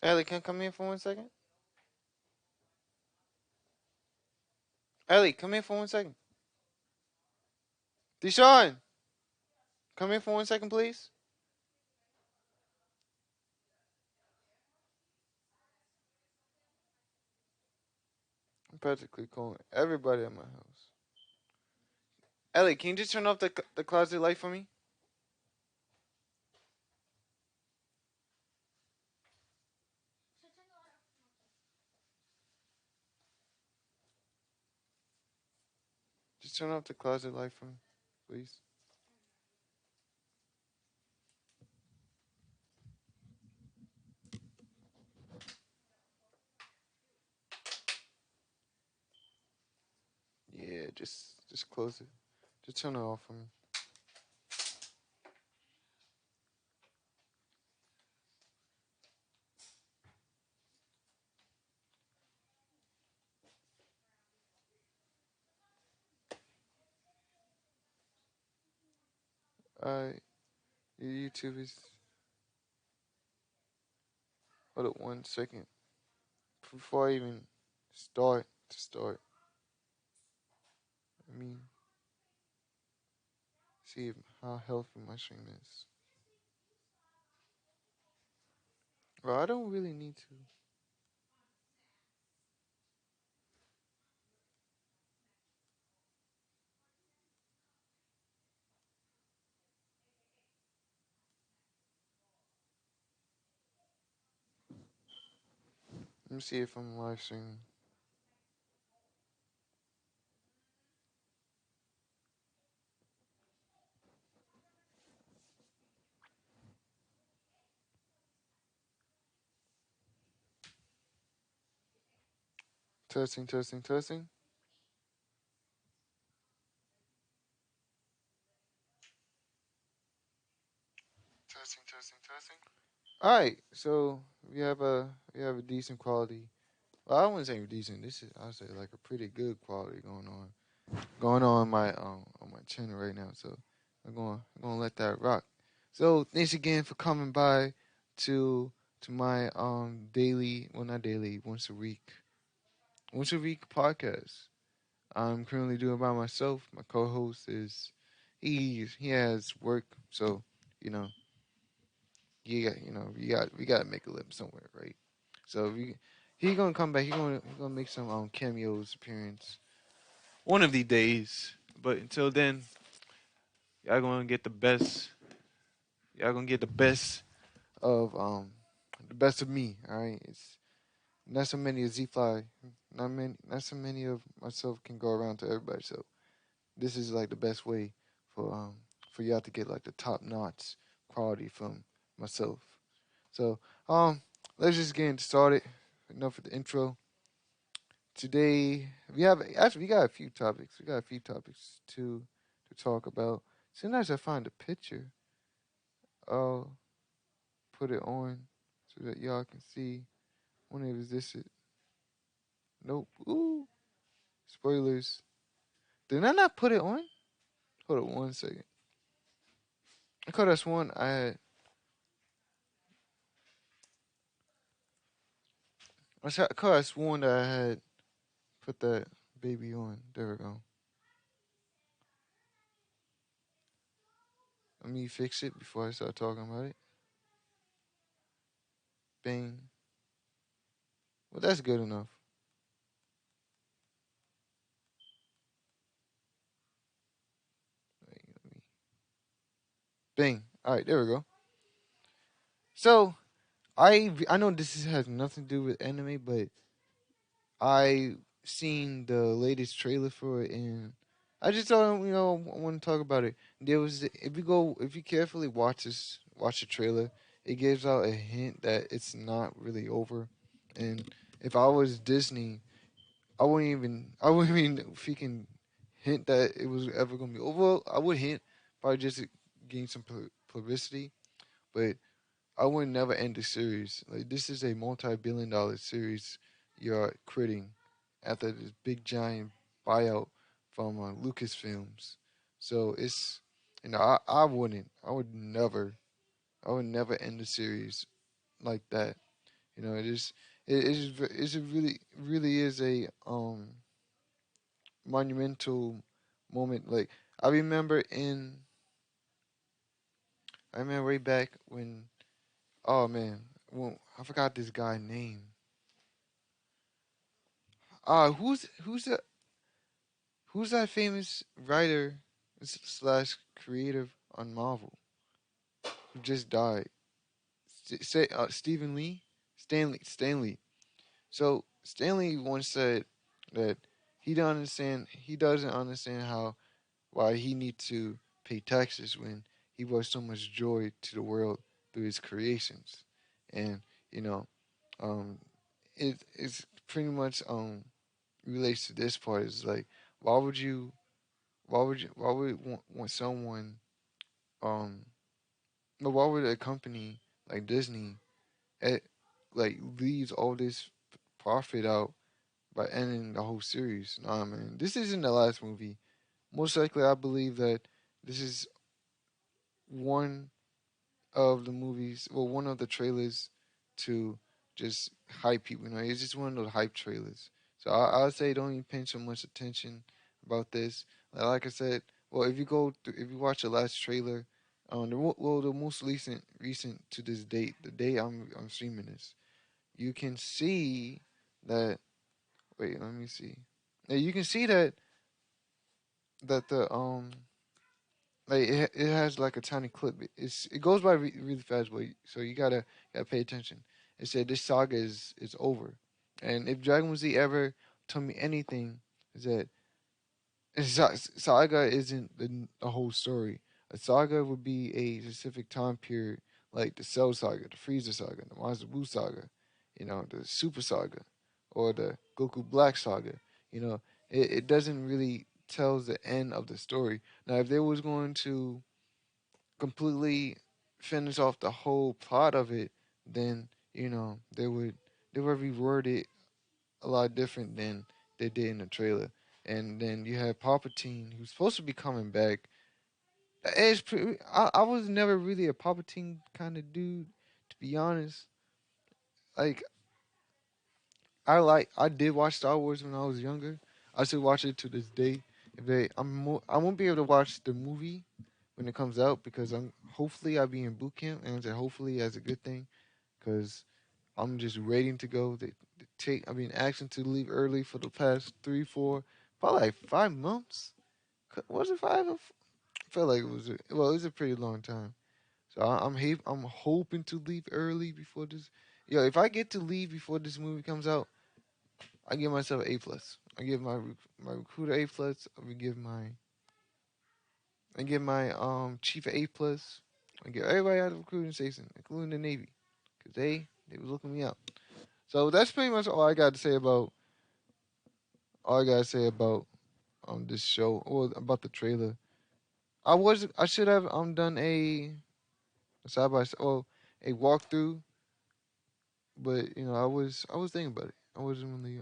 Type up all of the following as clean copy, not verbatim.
Ellie, can I come here for 1 second? Ellie, come here for 1 second. Deshaun, come here for 1 second, please. I'm practically calling everybody at my house. Ellie, can you just turn off the closet light for me? Just turn off the closet light for me, please. Yeah, just close it. Just turn it off for me. Alright, your YouTube is. Hold up 1 second. Before I even start, I mean, see how healthy my stream is. Well, I don't really need to. Let me see if I'm live streaming. Testing, testing, testing. Testing, testing, testing. All right, so we have a decent quality. Well, I wouldn't say decent. This is I'd say like a pretty good quality going on on my channel right now. So I'm gonna let that rock. So thanks again for coming by to my daily, well, not daily, once a week podcast. I'm currently doing it by myself. My co-host is he has work, so you know we got to make a living somewhere, right? So he gonna come back. He gonna make some cameos appearance one of these days. But until then, y'all gonna get the best. Y'all gonna get of the best of me. All right, it's not so many of Z Fly, not so many of myself can go around to everybody. So this is like the best way for um for y'all to get like the top notch quality from myself. So let's just get started. Enough of the intro. Today we got a few topics. We got a few topics to talk about. As soon as I find a picture, I'll put it on so that y'all can see. When it was this it. Nope. Ooh. Spoilers. Did I not put it on? Hold on 1 second. I could have sworn I had. I could have sworn that I had put that baby on. There we go. Let me fix it before I start talking about it. Bang. Well, that's good enough. Wait, bang. All right, there we go. So I know has nothing to do with anime, but I seen the latest trailer for it, and I just thought I want to talk about it. There was if you carefully watch the trailer, it gives out a hint that it's not really over, and if I was Disney, I wouldn't even freaking hint that it was ever gonna be over. Well, I would hint, probably just to gain some publicity, but I would never end the series. Like, this is a multi-billion-dollar series you're creating after this big giant buyout from Lucasfilms. So it's I would never end the series like that. You know, it's a really is a monumental moment. Like I remember in I remember way back when oh man, well I forgot this guy's name. Who's that famous writer slash creative on Marvel who just died? Say Stephen Lee, Stanley. So Stanley once said that he doesn't understand how why he needs to pay taxes when he brought so much joy to the world through his creations, and you know, um, it's pretty much relates to this part. Is like why would you why would you want someone um no why would a company like Disney eh, like leaves all this profit out by ending the whole series? Nah, man, this isn't the last movie. Most likely, I believe that this is one of the movies, well, one of the trailers to just hype people. You know, it's just one of those hype trailers. So I'll say don't even pay so much attention about this. Like I said, well, if you watch the last trailer, the most recent to this date, the day I'm streaming this, you can see that. Wait, let me see. Yeah, you can see that the like it has like a tiny clip. It goes by really fast, but so you gotta pay attention. It said this saga is over, and if Dragon Ball Z ever told me anything, is that saga isn't the whole story. A saga would be a specific time period, like the Cell Saga, the Frieza Saga, the Majin Buu Saga, you know, the Super Saga, or the Goku Black Saga. You know, it doesn't really tells the end of the story. Now, if they was going to completely finish off the whole plot of it, then you know they would reword it a lot different than they did in the trailer. And then you have Palpatine, who's supposed to be coming back. I was never really a Palpatine kind of dude, to be honest. Like I did watch Star Wars when I was younger. I still watch it to this day. I won't be able to watch the movie when it comes out because I'm hopefully I'll be in boot camp, and I say hopefully as a good thing because I'm just waiting to go. They take I've been asking to leave early for the past 3, 4, probably like 5 months. Was it five? I felt like it was. Well, it was a pretty long time. So I'm hoping to leave early before this. Yo, if I get to leave before this movie comes out, I give myself an A+. I give my recruiter A+. I give my chief an A+. I give everybody out of the recruiting station, including the Navy, because they was looking me up. So that's pretty much all I gotta say about this show or about the trailer. I should have done a side by side well a walkthrough, but you know I was thinking about it. I wasn't really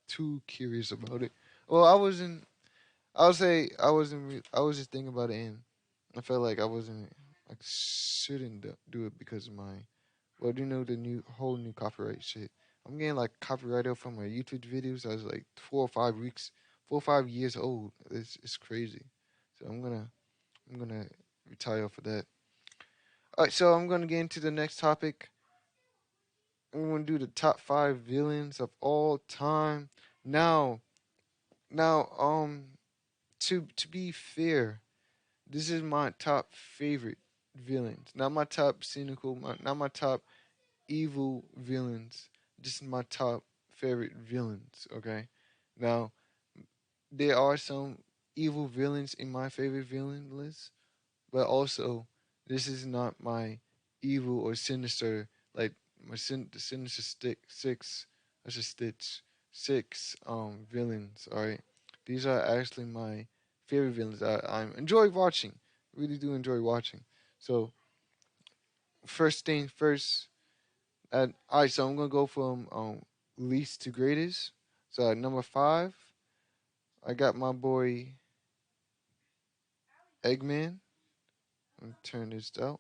too curious about it. Well, I wasn't. I'll say I wasn't. I was just thinking about it, and I felt like I wasn't. I shouldn't do it because of my. Well, you know the whole new copyright shit. I'm getting like copyrighted from my YouTube videos. I was like 4 or 5 weeks, 4 or 5 years old. It's crazy. So I'm gonna retire for that. All right, so I'm gonna get into the next topic. I'm gonna do the top 5 villains of all time. Now, now, to be fair, this is my top favorite villains. Not my top cynical, not my top evil villains. This is my top favorite villains. Okay, now there are some evil villains in my favorite villain list, but also this is not my evil or sinister like the sinister six. That's just Stitch six villains. All right, these are actually my favorite villains that I enjoy watching. Really do enjoy watching. So first thing first. All right, so I'm gonna go from least to greatest. So at number 5, I got my boy Eggman. Let me turn this out.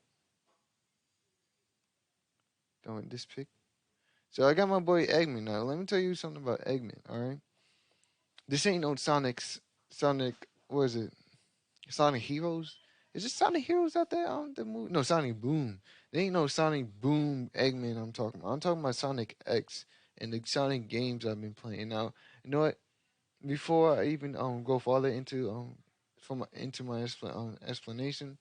Don't want this pic. So I got my boy Eggman now. Let me tell you something about Eggman. All right, this ain't no Sonic. What is it? Sonic Heroes. Is it Sonic Heroes out there on the movie? No, Sonic Boom. There ain't no Sonic Boom Eggman I'm talking about. I'm talking about Sonic X and the Sonic games I've been playing. Now, you know what? Before I even go farther into into my explanation,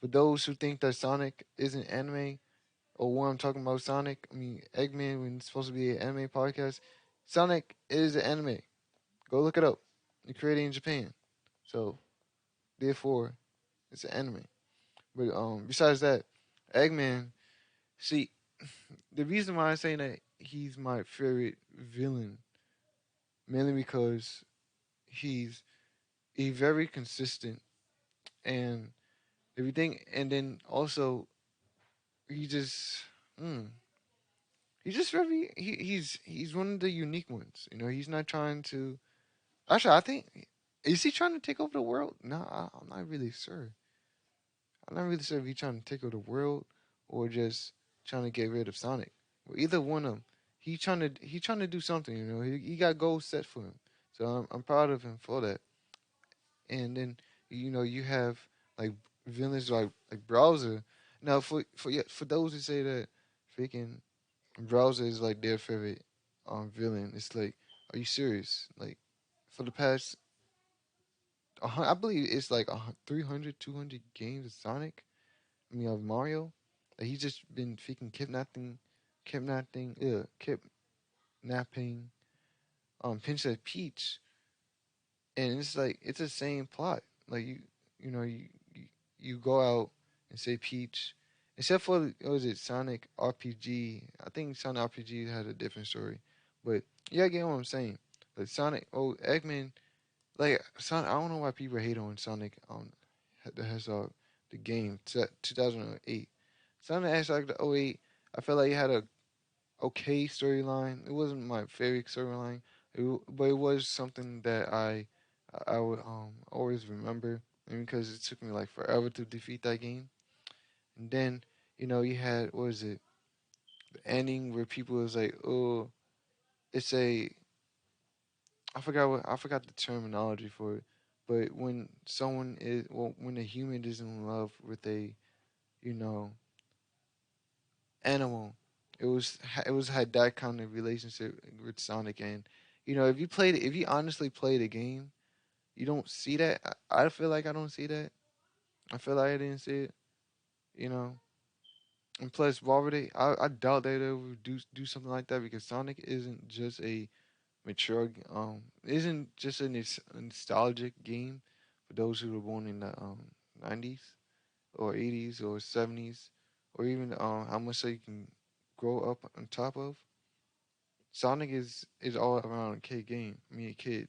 for those who think that Sonic isn't anime or when I'm talking about Sonic, I mean Eggman when it's supposed to be an anime podcast, Sonic is an anime. Go look it up. It's created in Japan, so therefore it's an anime. But besides that, Eggman. See, the reason why I say that he's my favorite villain mainly because he's very consistent and everything, and then also he just mm, he's just very he's one of the unique ones. You know, he's not trying to. Actually, I think is he trying to take over the world? No, I'm not really sure. I'm not really sure if he's trying to take over the world or just trying to get rid of Sonic. Well, either one of them. He trying to do something. You know, he got goals set for him. So I'm proud of him for that. And then you know you have like villains like Browser. Now for those who say that freaking Browser is like their favorite villain, it's like, are you serious? Like for the past, I believe it's like 300, 200 games of Sonic. I mean of Mario. Like he's just been freaking kidnapping Princess Peach, and it's like it's the same plot. Like you know you go out and say Peach, except for what was it Sonic RPG? I think Sonic RPG had a different story, but yeah, I get what I'm saying. Like Sonic, Eggman, like Sonic. I don't know why people hate on Sonic the Hedgehog, the game 2008. Sonic the Hedgehog the '08. I felt like it had a okay storyline. It wasn't my favorite storyline, but it was something that I would always remember, and because it took me like forever to defeat that game. And then you know you had what was it the ending where people was like, oh, it's a I forgot the terminology for it, but when someone is when a human is in love with a you know animal. It was had that kind of relationship with Sonic, and you know if you honestly play the game, you don't see that. I feel like I don't see that. I feel like I didn't see it. You know, and plus, why would they? I doubt that they would do something like that because Sonic isn't just a mature isn't just a nostalgic game for those who were born in the 90s or 80s or 70s or even how much they can grow up on top of. Sonic is all around a kid game. I mean, a kid,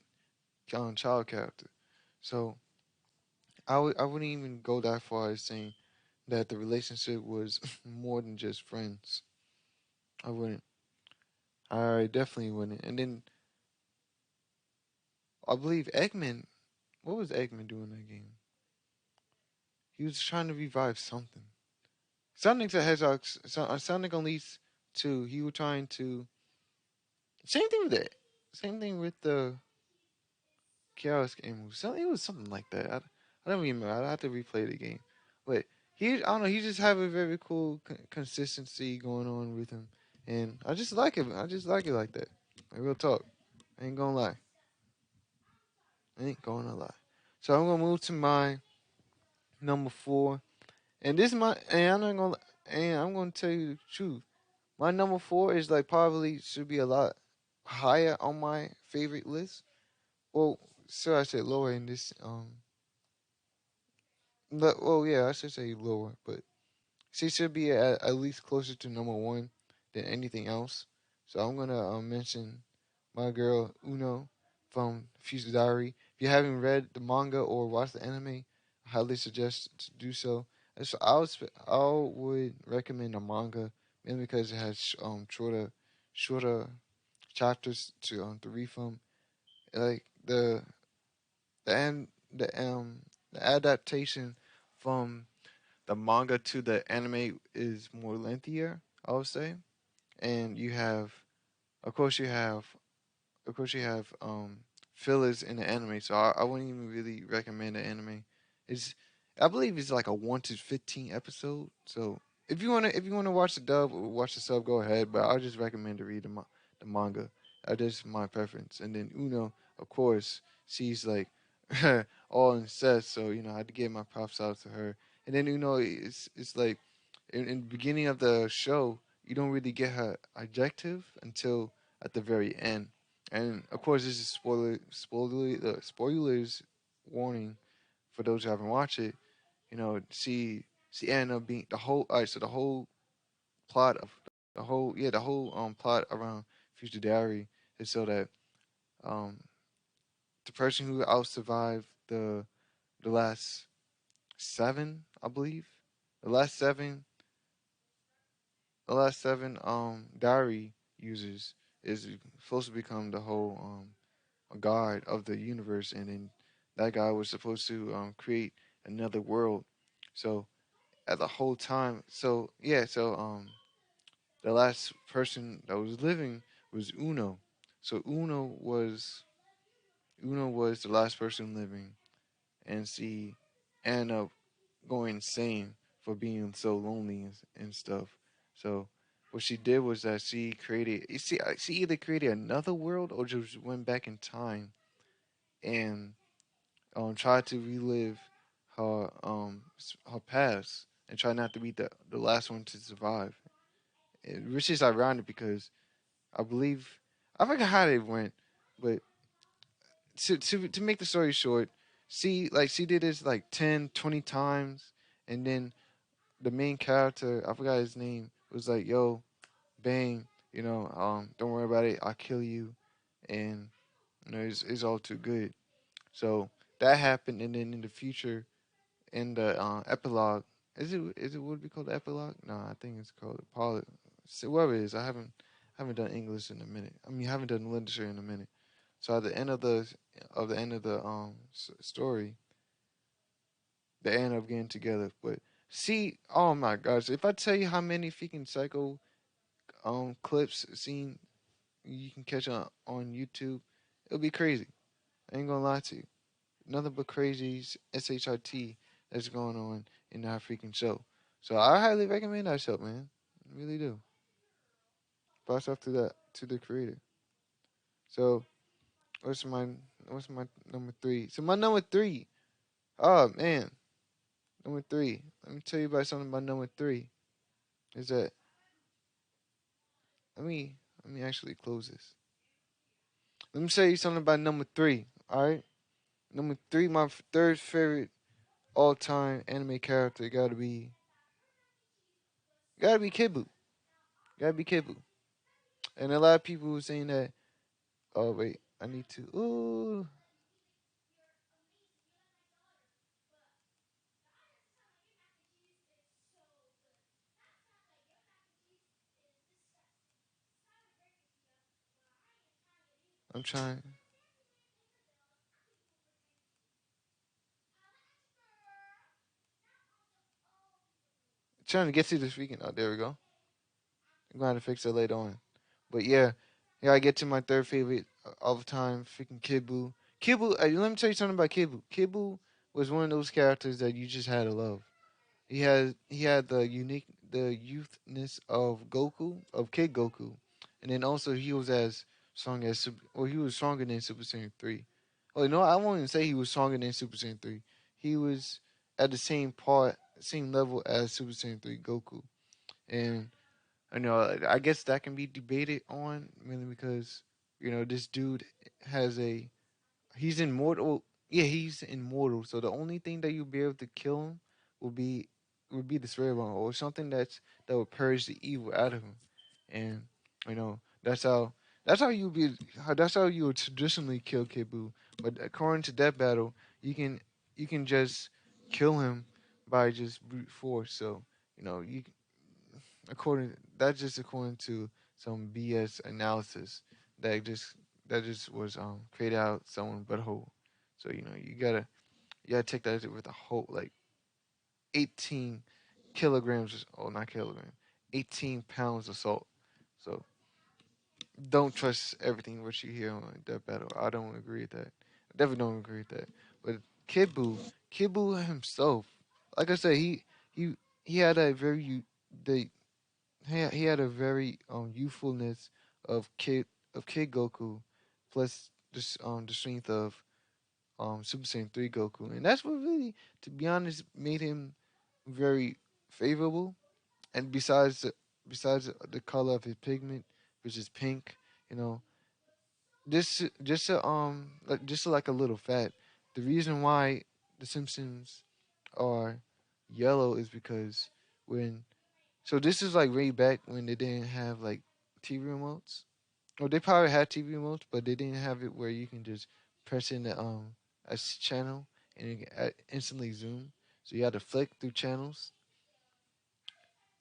child character. So I wouldn't even go that far as saying that the relationship was more than just friends. I wouldn't. I definitely wouldn't. And then I believe Eggman. What was Eggman doing in that game? He was trying to revive something. Sonic the Hedgehog, Sonic Unleashed 2. He was trying to. Same thing with that. Same thing with the Chaos Game. It was something like that. I don't remember. I'd have to replay the game. But I don't know. He just have a very cool consistency going on with him, and I just like it. I just like it like that. Like, real talk. I ain't gonna lie. I ain't gonna lie. So I'm gonna move to my number four, and this is my and I'm not gonna and I'm gonna tell you the truth. My number four is like probably should be a lot higher on my favorite list. Well, so I said lower in this but, well, yeah, I should say lower, but she should be at least closer to number one than anything else. So I'm gonna mention my girl Uno from Future Diary. If you haven't read the manga or watched the anime, I highly suggest to do so. And so I would recommend the manga mainly because it has shorter chapters to read from. Like the an- the adaptation from the manga to the anime is more lengthier, I would say. and you have, of course, you have fillers in the anime. So I wouldn't even really recommend the anime. It's I believe it's like a 1 to 15 episode. So if you wanna watch the dub or watch the sub, go ahead. But I just recommend to read the manga. That's my preference. And then Uno, of course, she's like all incest. So I had to give my props out to her. And then it's like in the beginning of the show, you don't really get her adjective until at the very end. And of course, this is spoilers warning for those who haven't watched it. She ended up being the whole. All right, so the whole plot of the whole plot around Future Diary is so that um the person who out survived the last seven, I believe, the last seven diary users is supposed to become the whole a god of the universe, and then that guy was supposed to create another world. So at the whole time, so yeah, so the last person that was living was Uno. So Uno was the last person living, and she ended up going insane for being so lonely and stuff. So what she did was that she created. She either created another world or just went back in time and tried to relive her past and try not to be the last one to survive. Which is ironic because I believe I forgot how they went, but to make the story short, she did this like 10, 20 times, and then the main character, I forgot his name, was like, "Yo, Bang, don't worry about it. I'll kill you," and it's all too good. So that happened, and then in the future, in the epilogue, is it would be called the epilogue? No, I think it's called the poly. So whatever it is, I haven't done English in a minute. I mean, I haven't done literature in a minute. So at the end of the story, they end up getting together. But see, oh my gosh, if I tell you how many freaking psycho clips seen you can catch on YouTube, it'll be crazy. I ain't gonna lie to you. Nothing but crazies, shit that's going on in that freaking show. So I highly recommend that show, man. I really do. Props off to the creator. So what's my what's my number three? So my number three. Oh man, number three. Let me tell you about something about number three. Is that let me actually close this. Let me tell you something about number three. All right, number three. My third favorite all time anime character gotta be Kibu. Gotta be Kibu. And a lot of people were saying that. Oh wait, I need to. Ooh, I'm trying to get to this weekend. Oh, there we go. I'm going to fix it later on. But yeah, I get to my third favorite all the time. Freaking Kibu. Kibu. Let me tell you something about Kibu. Kibu was one of those characters that you just had to love. He had the youthness of Goku, of Kid Goku, and then also he was as strong as he was stronger than Super Saiyan 3. Oh no, I won't even say he was stronger than Super Saiyan 3. He was at the same level as Super Saiyan 3 Goku, and I guess that can be debated on mainly because this dude has a he's immortal. Yeah, he's immortal. So the only thing that you'll be able to kill him will be the cerebron or something that will purge the evil out of him. And that's how that's how you would traditionally kill Kibu. But according to that battle, you can just kill him by just brute force. So you according to some BS analysis that just was created out someone but whole. So you gotta take that with a whole like 18 kilograms, oh not kilogram, 18 pounds of salt. So don't trust everything what you hear on Death Battle. I don't agree with that. I definitely don't agree with that. But Kid Buu himself, like I said, he he had a very the he had a very youthfulness of Kid Goku, plus this the strength of Super Saiyan 3 Goku, and that's what really, to be honest, made him very favorable. And besides the color of his pigment, which is pink, you know, just like a little fact, the reason why the Simpsons are yellow is because when this is like way back when they didn't have like TV remotes. Or they probably had TV remotes, but they didn't have it where you can just press in the channel and you can instantly zoom. So you had to flick through channels.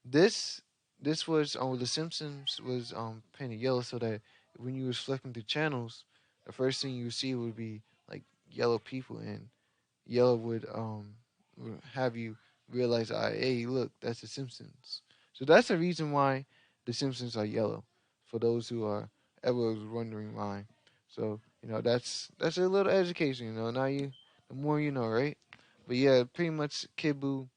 This this was The Simpsons was painted yellow so that when you was flicking through channels, the first thing you would see would be like yellow people, and yellow would have you realize, hey, look, that's The Simpsons. So that's the reason why The Simpsons are yellow. For those who are ever was wondering why. So that's a little education. Now the more you know, right? But yeah, pretty much Kid Buu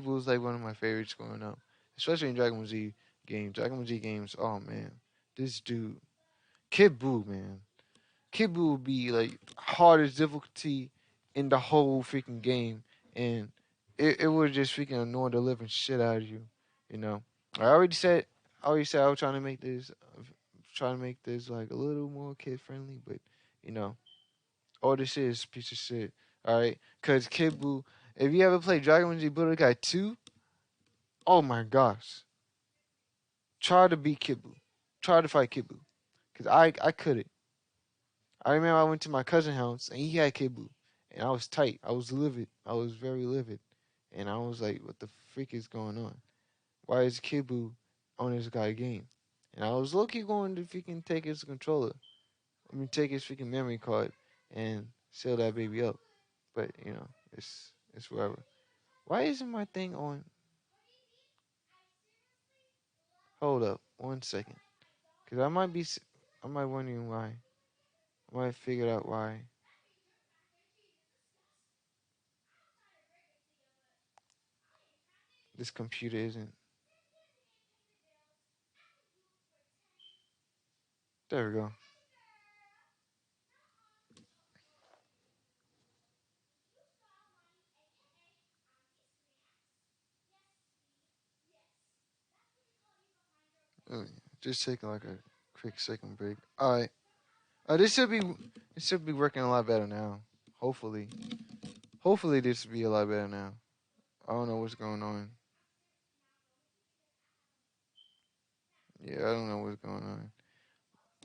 was like one of my favorites growing up, especially in Dragon Ball Z games. Dragon Ball Z games. Oh man, this dude, Kid Buu, man. Kid Buu would be like hardest difficulty in the whole freaking game, and it would just freaking annoy the living shit out of you. You know, I already said, I was trying to make this like a little more kid friendly, but you know, all this is a piece of shit. All right, cause Kid Buu, if you ever play Dragon Ball Z Budokai 2, oh my gosh, try to beat Kid Buu, try to fight Kid Buu, cause I couldn't. I remember I went to my cousin's house and he had Kibu, and I was tight. I was livid. I was very livid, and I was like, "What the freak is going on? Why is Kibu on this guy game?" And I was low key going to freaking take his controller. Take his freaking memory card and seal that baby up. But it's whatever. Why isn't my thing on? Hold up, 1 second, cause I might wondering why. I might figure out why this computer isn't. There we go. Uh, Just taking like a quick second break. All right. This should be working a lot better now. Hopefully, hopefully this will be a lot better now. I don't know what's going on. Yeah, I don't know what's going on.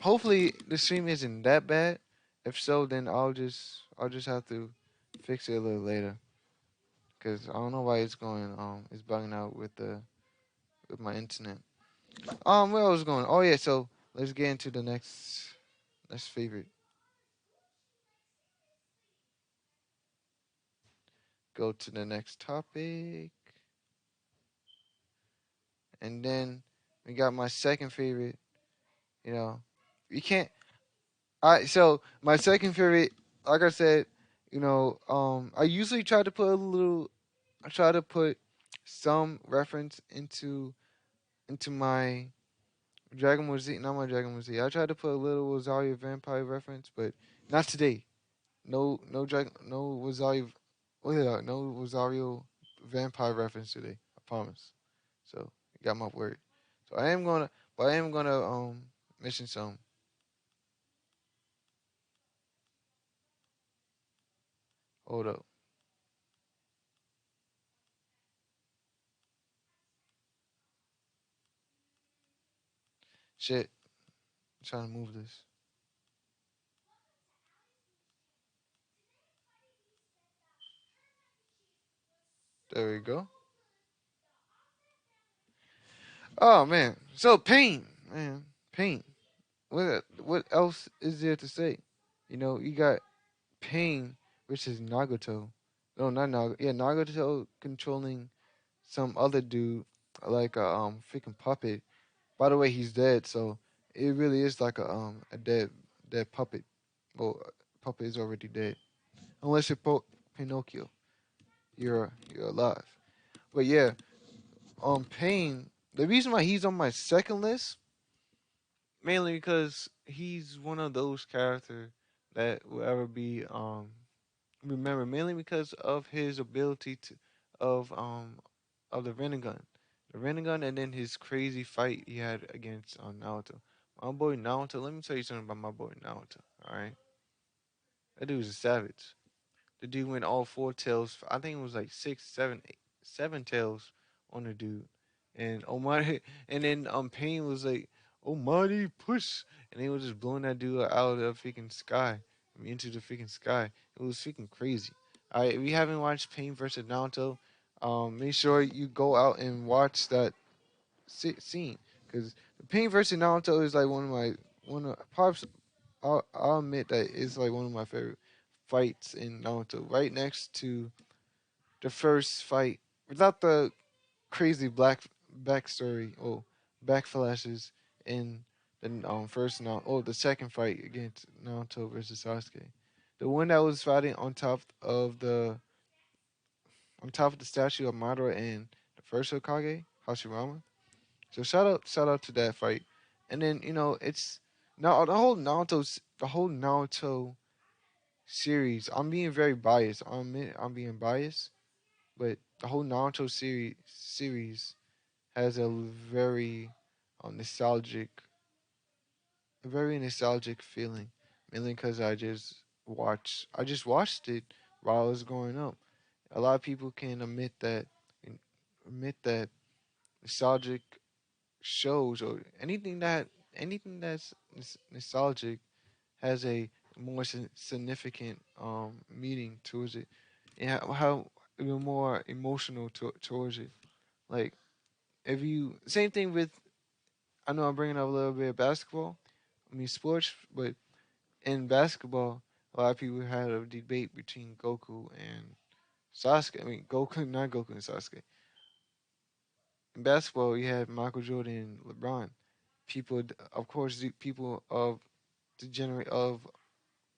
Hopefully the stream isn't that bad. If so, then I'll just have to fix it a little later. Cause I don't know why it's bugging out with my internet. Where I was going? Oh yeah, so let's get into the next favorite. Go to the next topic. And then we got my second favorite. You know, you can't. I so my second favorite, like I said, I usually try to put a little. I try to put some reference into my Dragon Ball Z, not my Dragon Ball Z. I tried to put a little Rosario Vampire reference, but not today. No Rosario, no Rosario Vampire reference today. I promise. So you got my word. So I am gonna mention some. Hold up, shit. I'm trying to move this. There we go. Oh man, so pain, man, pain. What else is there to say? You got pain, which is Nagato. No, not Nagato. Yeah, Nagato controlling some other dude like a freaking puppet By the way, he's dead, so it really is like a dead puppet. Well, puppet is already dead, unless you're Pinocchio. You're alive. But yeah, Pain. The reason why he's on my second list mainly because he's one of those characters that will ever be remembered mainly because of his ability to of um of the Renegon, and then his crazy fight he had against Naruto. My boy Naruto. Let me tell you something about my boy Naruto. All right, that dude was a savage. The dude went all four tails. I think it was like six, seven, eight, seven tails on the dude. And Omari, and then Pain was like, Omari, push. And they was just blowing that dude out of the freaking sky. I mean, into the freaking sky. It was freaking crazy. All right, if you haven't watched Pain versus Naruto, make sure you go out and watch that scene. Because Pain versus Naruto is like one of, probably I'll admit that it's like one of my favorite fights in Naruto, right next to the first fight, without the crazy black backstory or back flashes in the first Naruto, the second fight against Naruto versus Sasuke, the one that was fighting on top of the statue of Madara and the first Hokage Hashirama. So shout out to that fight, and then it's now the whole Naruto series. I'm being very biased. I'm being biased, but the whole Naruto series has a nostalgic, a very nostalgic feeling. Mainly because I just watched it while I was growing up. A lot of people can admit that nostalgic shows or anything that's nostalgic has a more significant meaning towards it, and how you're more emotional towards it. Like if you same thing with, I know I'm bringing up a little bit of basketball. I mean sports, but in basketball, a lot of people had a debate between Goku and Sasuke. I mean Goku, not Goku and Sasuke. In basketball, you had Michael Jordan and LeBron. People, of course, the people of the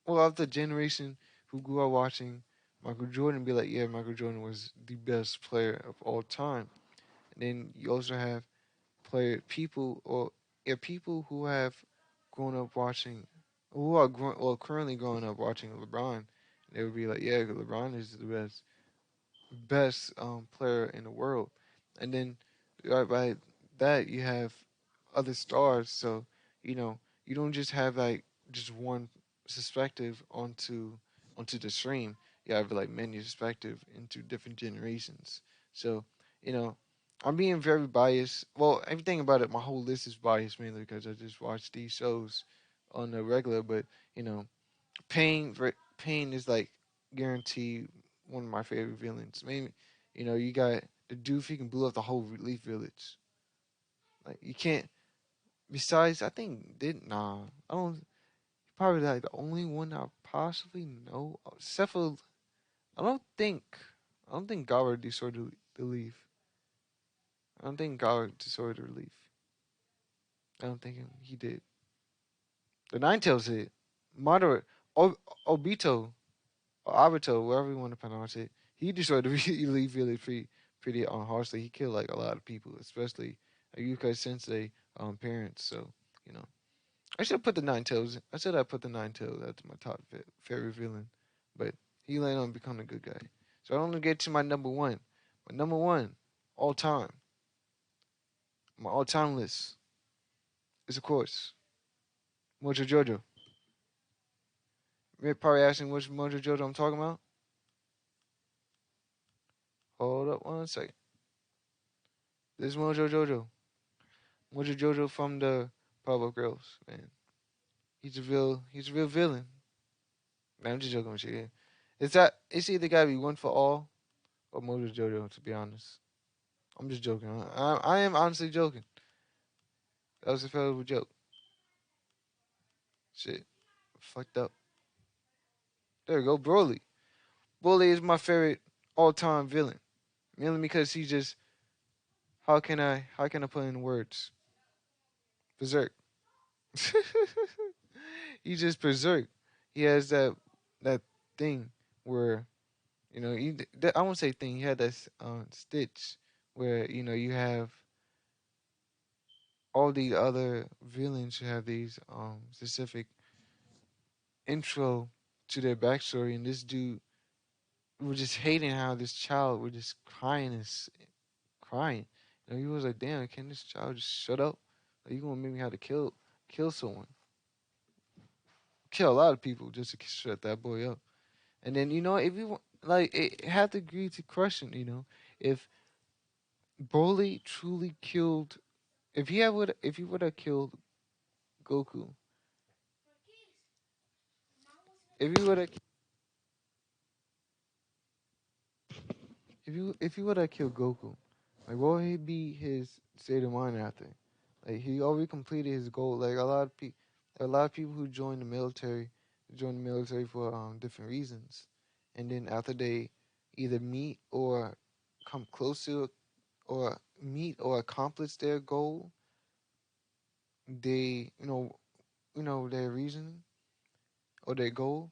of the generation who grew up watching Michael Jordan be like, yeah, Michael Jordan was the best player of all time. And then you also have people who have grown up watching, currently growing up watching LeBron. They would be like, yeah, LeBron is the best player in the world. And then right by that you have other stars. So you know you don't just have like just one perspective onto the stream. You have like many perspective into different generations. So you know I'm being very biased. Well, everything about it, my whole list is biased mainly because I just watch these shows on the regular. But you know, Pain is like guaranteed one of my favorite villains. Maybe you got the dude who can blew up the whole Leaf Village. Like you can't. Besides, I think did nah. I don't. Probably like the only one I possibly know. Except for I don't think. I don't think Gara destroyed the Leaf. I don't think Gara destroyed the Leaf. I don't think he did. The Ninetales did. Moderate. Obito or Obito, wherever you want to pronounce it, he destroyed the Leaf Village pretty harshly. He killed like a lot of people, especially Yuka Sensei parents. So you know, I should have put the Nine Tails. I said I put the Nine Tails as my top favorite villain, but he landed on becoming a good guy. So I want to get to my number one. My number one all time, my all time list is of course Mojo Jojo. You're probably asking which Mojo Jojo I'm talking about. Hold up one second. This is Mojo Jojo. Mojo Jojo from the Powerpuff Girls, man. He's a real villain. Man, I'm just joking with you. It's either gotta be one for all or Mojo Jojo, to be honest. I'm just joking. I am honestly joking. That was a favorite joke. Shit. Fucked up. There we go, Broly. Broly is my favorite all time villain. Mainly because he just how can I put in words? Berserk. He just berserk. He has that thing where I won't say thing. He had that stitch where you have all the other villains who have these specific intro to their backstory, and this dude was just hating how this child was just crying and crying. He was like, "Damn, can this child just shut up? Like, you gonna make me have to kill someone, kill a lot of people just to shut that boy up." And then if you like, it had to agree to crushing. If Broly truly killed, if he would have killed Goku, if he would have if he would have killed Goku, like what would he be his state of mind after? Like he already completed his goal. Like a lot of people who join the military for different reasons, and then after they either meet or come close to or meet or accomplish their goal, they their reason or their goal,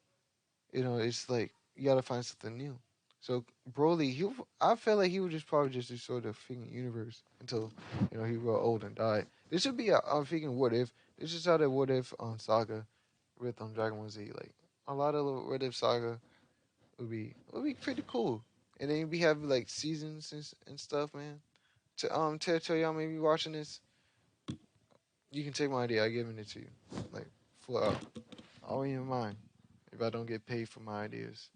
it's like you gotta find something new. So Broly, I felt like he would just probably just destroy the freaking universe until he grew old and died. This should be a freaking what if. This is how the what if saga with Dragon Ball Z. Like a lot of the what if saga would be pretty cool. And then we have like seasons and stuff, man. To y'all maybe watching this, you can take my idea. I giving it to you, like for all in your mind. If I don't get paid for my ideas,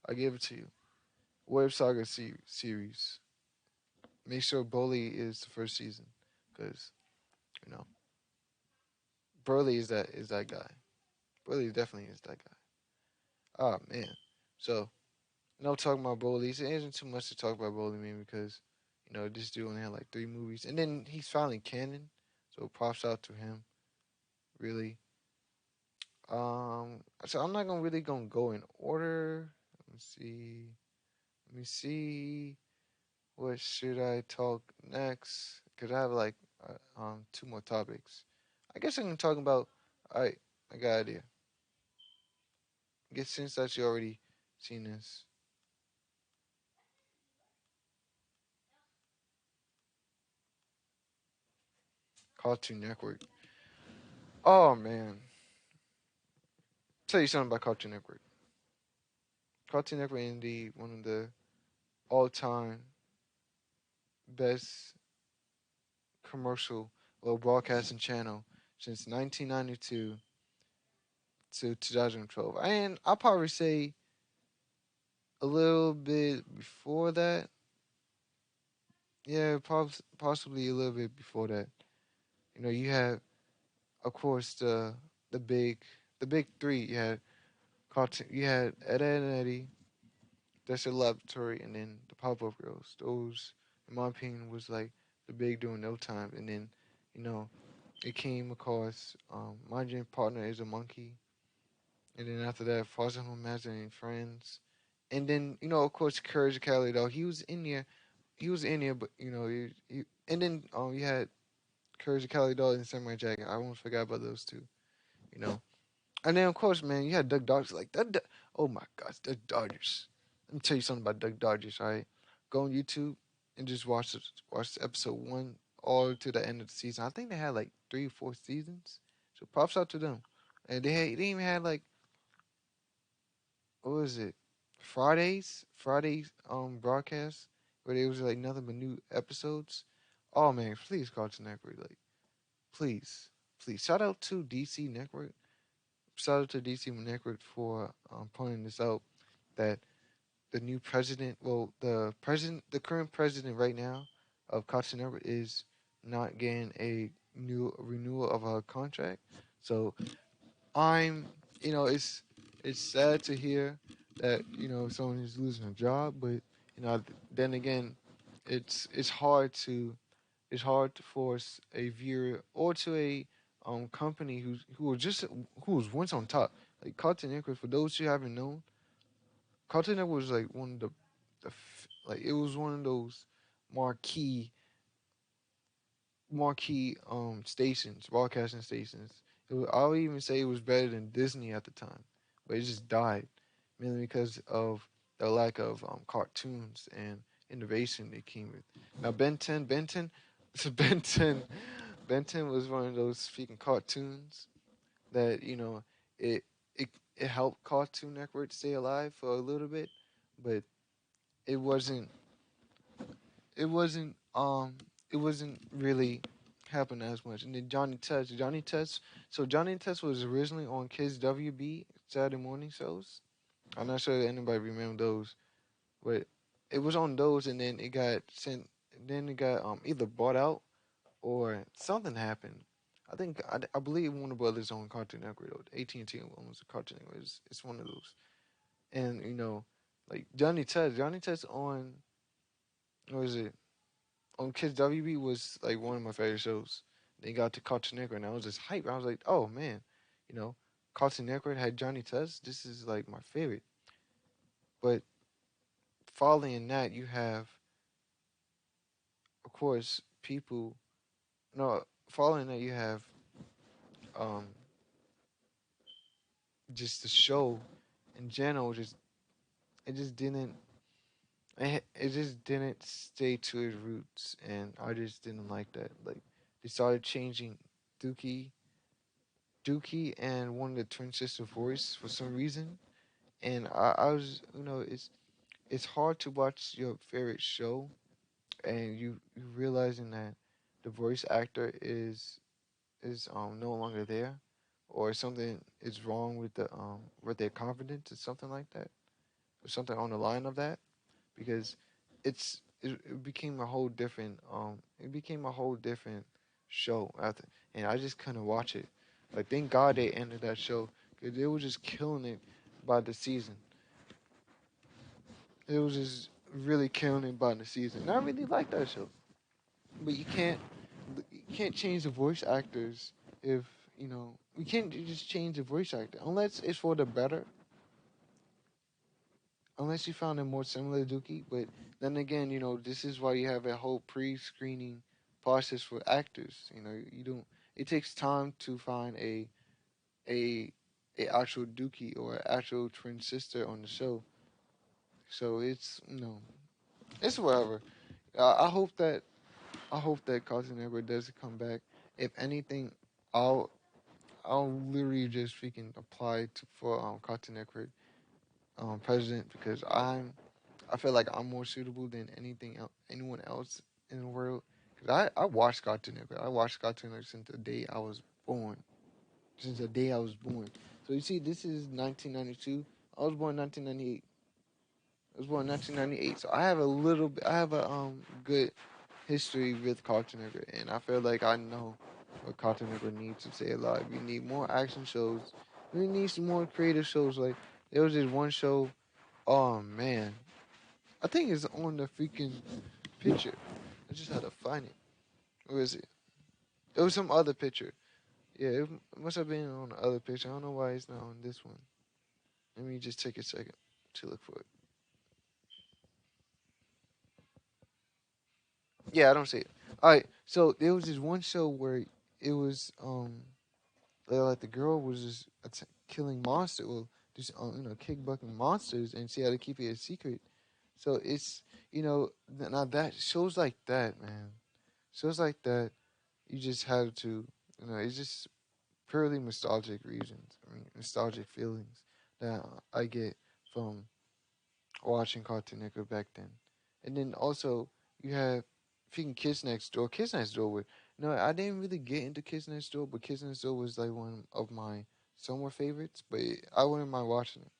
I give it to you. Web Saga series. Make sure Broly is the first season, because you know Broly is that guy. Broly definitely is that guy. Oh man. So no talking about Broly. It isn't too much to talk about Broly, man, because this dude only had like 3 movies, and then he's finally canon. So props out to him, really. So I'm not gonna really gonna go in order. Let me see. Let me see. What should I talk next? Cause I have like 2 more topics. I guess I can talk about. I got an idea. I guess since that you already seen this, Cartoon Network. Oh man, tell you something about Cartoon Network. Cartoon Network indeed one of the all-time best commercial or broadcasting channel since 1992 to 2012, and I'll probably say a little bit before that. Yeah, possibly a little bit before that. You had, of course, the big the big three. You had cartoon. You had Ed, Edd and Eddie, Dexter Laboratory, and then the Powerpuff Girls. Those, in my opinion, was like the big during no time. And then, you know, it came across My Dream Partner is a Monkey, and then after that, Foster Home Master and Friends, and then of course, Courage the Cowardly Dog. He was in there. He was in there, but and then you had Courage the Cowardly Dog and Samurai Jack. I almost forgot about those two. You know, and then of course, man, you had Duck Dodgers like that. Oh my gosh, Duck Dodgers. Let me tell you something about Duck Dodgers. All right, go on YouTube and just watch episode 1 all to the end of the season. I think they had like 3 or 4 seasons. So props out to them. And they even had like, what was it, Fridays broadcast where there was like nothing but new episodes. Oh man, please Cartoon Network, like please shout out to DC Network. Shout out to DC Network for pointing this out, that the new president, well, the current president right now of Cartoon Network is not getting a new renewal of a contract. So I'm, it's sad to hear that someone is losing a job, but then again, it's hard to it's hard to force a viewer or to a company who was once on top. Like Cartoon Network, for those who haven't known, Cartoon Network was like one of like it was one of those marquee marquee stations, broadcasting stations. I would even say it was better than Disney at the time, but it just died mainly because of the lack of cartoons and innovation they came with. Now Ben 10, so Ben 10 was one of those speaking cartoons that it it helped Cartoon Network stay alive for a little bit, but it wasn't it wasn't it wasn't really happening as much. And then Johnny Test was originally on Kids WB Saturday morning shows. I'm not sure if anybody remember those, but it was on those, and then it got sent. Then it got either bought out or something happened. I believe Warner Brothers owned Cartoon Network. Or AT&T owns Cartoon Network. It's one of those. And like Johnny Test on what was it on Kids WB was like one of my favorite shows. They got to Cartoon Network, and I was just hyped. I was like, oh man, you know, Cartoon Network had Johnny Test. This is like my favorite. But following that, you have, of course, people. No, following that, you have um just the show in general. It just didn't. It just didn't stay to its roots, and I just didn't like that. Like they started changing Dookie, Dookie, and one of the twin sister voice for some reason, and I was, it's hard to watch your favorite show, and you realizing that the voice actor is no longer there, or something is wrong with their confidence or something like that, or something on the line of that, because it became a whole different show after, and I just couldn't watch it. Like thank God they ended that show because they were just killing it by the season. It was just really killing it by the season. And I really like that show, but you can't change the voice actors if you can't just change the voice actor unless it's for the better, unless you found him more similar to Dookie. But then again, this is why you have a whole pre-screening process for actors. You don't. It takes time to find a a actual Dookie or actual twin sister on the show. So it's whatever. I hope that Cartoon Network does come back. If anything, I'll I'll literally just freaking apply for Cartoon Network president because I feel like I'm more suitable than anyone else in the world. Cause I watched Cartoon Network. I watched Cartoon Network since the day I was born. Since the day I was born. So you see, this is 1992. I was born 1998. I was born 1998. So I have a little bit. I have a good history with Cartoon Network, and I feel like I know what Cartoon Network needs to stay alive. We need more action shows. We need some more creative shows. Like there was this one show. Oh man, I think it's on the freaking picture. I just had to find it. Where is it? It was some other picture. Yeah, it must have been on the other picture. I don't know why it's not on this one. Let me just take a second to look for it. Yeah, I don't see it. All right, so there was this one show where it was like the girl was just killing monsters, well, just kick bucking monsters, and she had to keep it a secret. So it's now that shows like that, man, shows like that, you just have to, it's just purely nostalgic reasons. I mean, nostalgic feelings that I get from watching Cartoon Network back then. And then also you have freaking Kids Next Door. Kids Next Door would no, I didn't really get into Kids Next Door, but Kids Next Door was like one of my summer favorites. But I wouldn't mind watching it.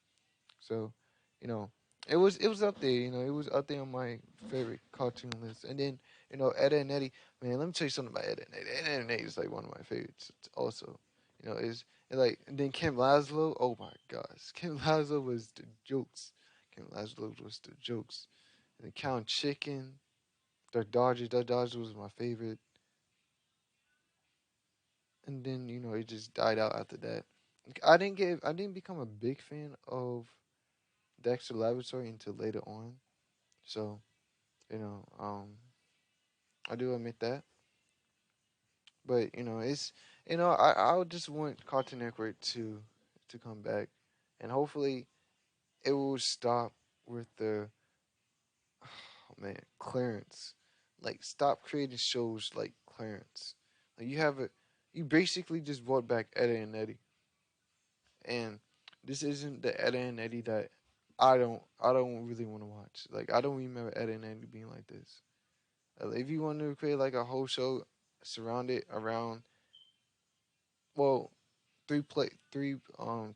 So, you know, it was up there. It was up there on my favorite cartoon list. And then Ed and Eddie. Man, let me tell you something about Ed and Eddie. Ed and Eddie is like one of my favorites. Also, is like and then Kim Laszlo. Oh my gosh, Kim Laszlo was the jokes. Kim Laszlo was the jokes. And then Count Chicken. The Dodgers. The Dodgers was my favorite. And then it just died out after that. I didn't become a big fan of Dexter Laboratory until later on. So, I do admit that. But it's I would just want Cartoon Network to come back, and hopefully it will stop with the oh man Clarence. Like stop creating shows like Clarence. Like you basically just brought back Eddie and Eddie, and this isn't the Eddie and Eddie that I don't really want to watch. Like I don't remember Eddie and Eddie being like this. If you want to create like a whole show surrounded around well three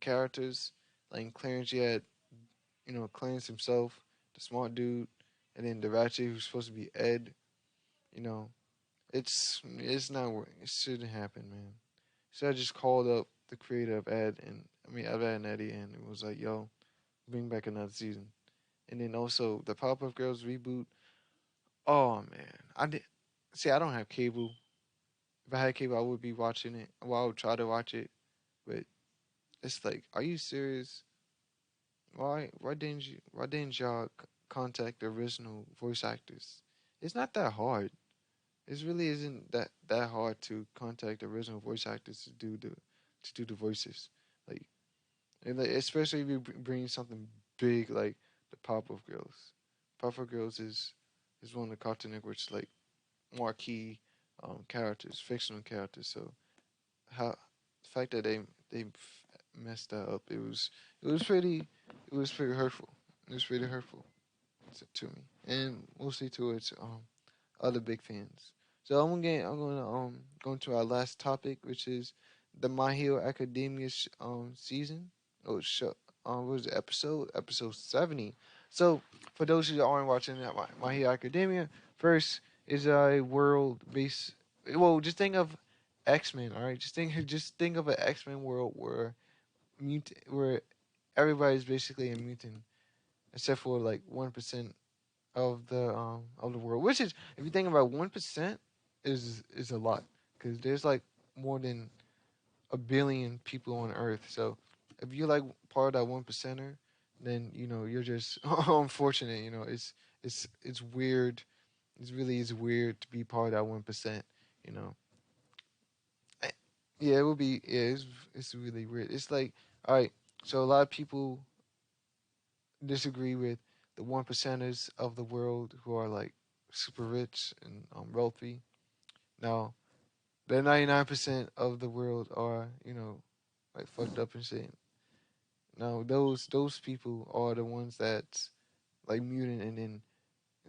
characters like Clarence, you had Clarence himself, the smart dude, and then the Ratchet who's supposed to be Ed. You know, it's not it shouldn't happen, man. So I just called up the creator of Ed and of Ed and Eddie, and it was like, yo, bring back another season. And then also the Powerpuff Girls reboot. Oh man, I did see. I don't have cable. If I had cable, I would be watching it. Well, I would try to watch it, but it's like, are you serious? Why didn't y'all contact the original voice actors? It's not that hard. It really isn't that hard to contact the original voice actors to do the voices. Like and like, especially if you bring something big like the Powerpuff Girls. Powerpuff Girls is one of the Cartoon Network's like marquee characters, fictional characters. So how the fact that they messed that up, it was pretty it was pretty hurtful. It was pretty hurtful to me, and mostly towards other big fans. So I'm gonna go into our last topic, which is the My Hero Academia season. Oh, show. What was the episode 70? So for those who aren't watching that My Hero Academia, first is a world based. Well, just think of X-Men. All right, just think of an X-Men world where everybody's basically a mutant except for like 1% of the world. Which is, if you think about 1%, is a lot because there's like more than a billion people on Earth. So if you're like part of that 1%er, then you're just unfortunate. It's weird. It really is weird to be part of that 1%. You know, Eh, yeah, it would be. Yeah, it's really weird. It's like, all right, so a lot of people disagree with the 1%ers of the world who are like super rich and wealthy. Now, the 99% of the world are, like fucked up and shit. Now, those people are the ones that's like mutant and then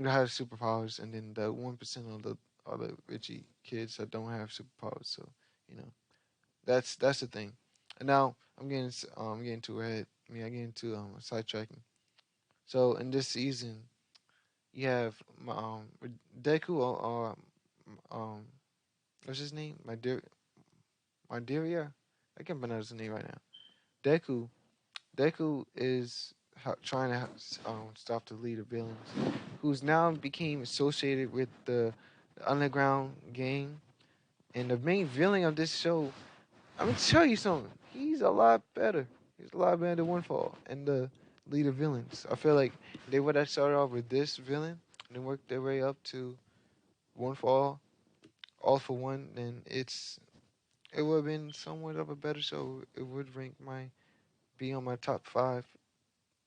have superpowers, and then the 1% of the other richie kids that don't have superpowers. So, you know, that's the thing. And now I'm getting too ahead. I'm getting too sidetracking. So in this season, you have Deku or um what's his name? Myderia? I can't pronounce his name right now. Deku. Deku is trying to stop the leader villains, who's now became associated with the underground gang. And the main villain of this show, I'm gonna tell you something. He's a lot better. He's a lot better than One and the leader villains. I feel like they would have started off with this villain and then worked their way up to One All for One. Then it would have been somewhat of a better show. It would be on my top five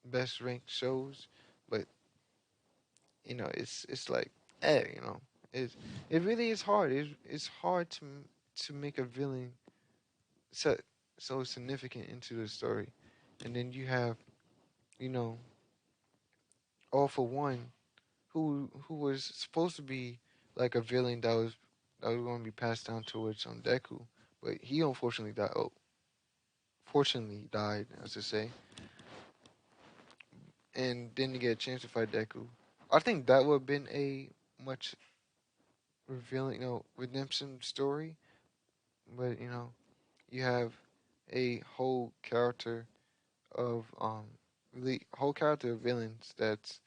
best ranked shows, but it's like, it it really is hard. It's hard to make a villain so so significant into the story, and then you have you know All for One, who was supposed to be like a villain that was going to be passed down towards Deku, but he unfortunately died. Oh, fortunately died, as I say, and didn't get a chance to fight Deku. I think that would have been a much revealing, redemption story. But you have a whole character of villains that's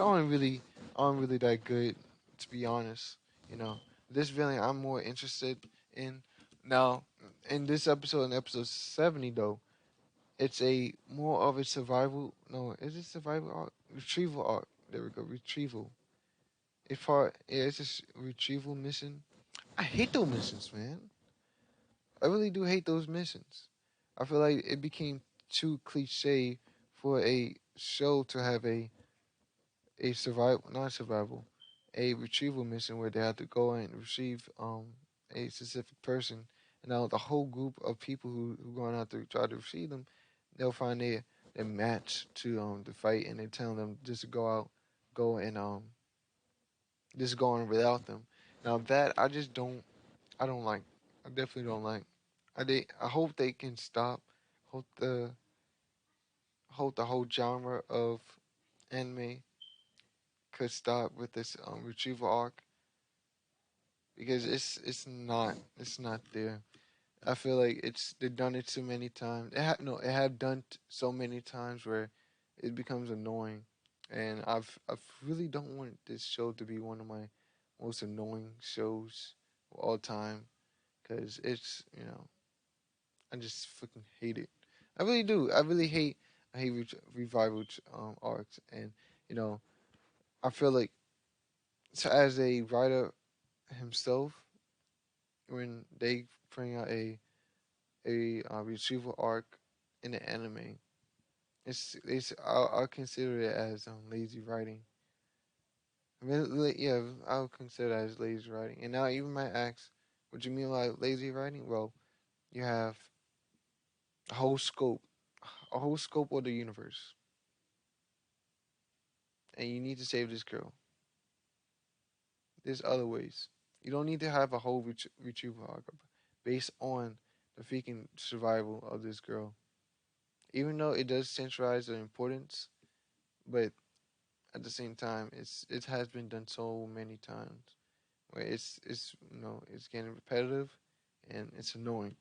aren't really that good, to be honest. You know, this villain I'm more interested in now. In this episode, in episode 70, though, it's a more of a survival. No, is it survival arc? Retrieval arc. There we go. Retrieval. It's a retrieval mission I hate those missions, man. I really do hate those missions. I feel like it became too cliche for a show to have a survival, not survival, a retrieval mission where they have to go and retrieve a specific person, and now the whole group of people who going out to try to retrieve them, they'll find their match to fight, and they tell them just to go out, go and just go on without them. Now that I don't like. I definitely don't like. I hope they can stop. Hope the whole genre of anime could stop with this retrieval arc because it's not there. I feel like they've done it too many times. It have done so many times where it becomes annoying, and I really don't want this show to be one of my most annoying shows of all time because I just fucking hate it. I really do. I hate revival arcs, and you know I feel like so as a writer himself, when they bring out a retrieval arc in the anime, I'll consider it as lazy writing. I mean, yeah, I'll consider that as lazy writing. And now even might ask, what you mean by lazy writing? Well, you have a whole scope, a whole scope of the universe, and you need to save this girl. There's other ways. You don't need to have a whole retrieval arc based on the freaking survival of this girl. Even though it does centralize the importance, but at the same time, it has been done so many times where it's getting repetitive, and it's annoying,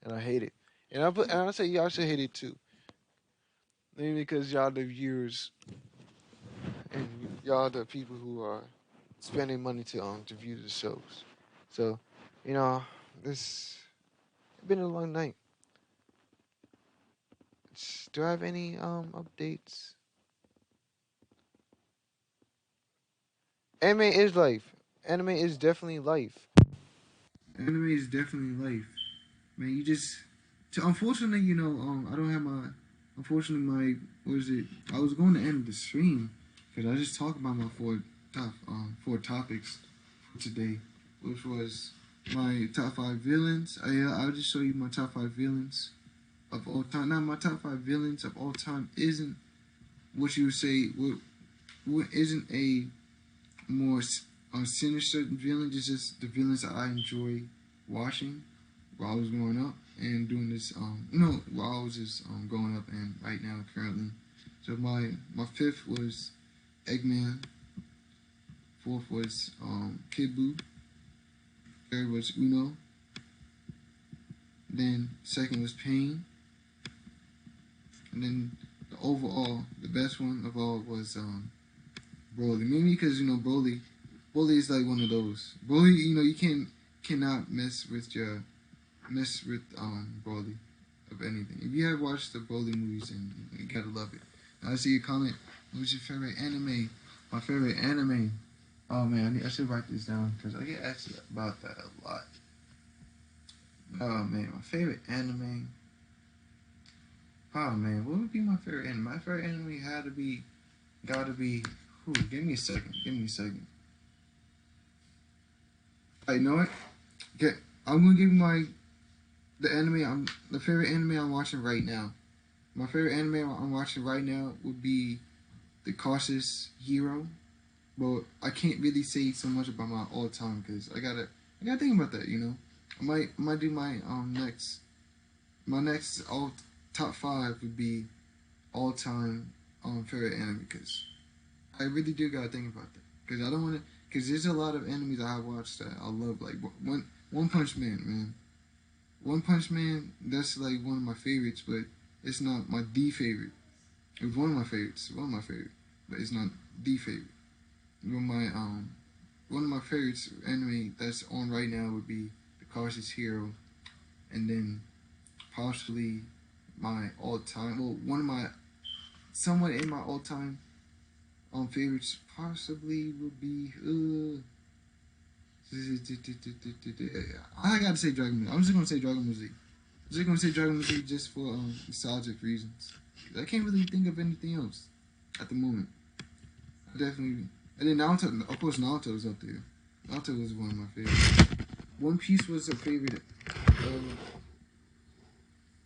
and I hate it. And I say y'all should hate it too, maybe because y'all the viewers and y'all the people who are spending money to view the shows. So, you know, this it's been a long night. Do I have any updates? Anime is life. Anime is definitely life. Anime is definitely life. Man, you just unfortunately, I don't have my unfortunately my what is it? I was going to end the stream because I just talked about my four topics for today, which was my top five villains. I'll just show you my top five villains of all time. Now, my top five villains of all time isn't what you would say. What isn't a more sinister villain? It's just the villains that I enjoy watching while I was growing up and doing this. While I was just growing up and right now currently. So my fifth was Eggman. Fourth was Kid Buu. Third was Uno. Then second was Pain. And then the best one of all was Broly. Maybe because Broly is like one of those. Broly, you cannot mess with Broly of anything. If you have watched the Broly movies, and you gotta love it. I see a comment. What's your favorite anime? My favorite anime. Oh man, I should write this down because I get asked about that a lot. Oh man, my favorite anime. Oh man, what would be my favorite anime? My favorite anime gotta be. Give me a second. Give me a second. I know it. Okay, I'm gonna give you the favorite anime I'm watching right now. My favorite anime I'm watching right now would be The Cautious Hero. But I can't really say so much about my all time because I gotta think about that. I might do my next all top five would be all time favorite anime because I really do gotta think about that because I don't want to because there's a lot of animes I have watched that I love like One Punch Man, man. One Punch Man, that's like one of my favorites, but it's not my the favorite. It was one of my favorites, but it's not the favorite. One of my favorites anime that's on right now would be The Cautious Hero, and then possibly my all time. Well, one of my somewhat in my all time favorites possibly would be I gotta say Dragon Ball. I'm just gonna say Dragon Ball Z. I'm just gonna say Dragon Ball Z just for nostalgic reasons. I can't really think of anything else at the moment. I definitely. And then Naruto, of course, Naruto was up there. Naruto was one of my favorites. One Piece was a favorite. Um,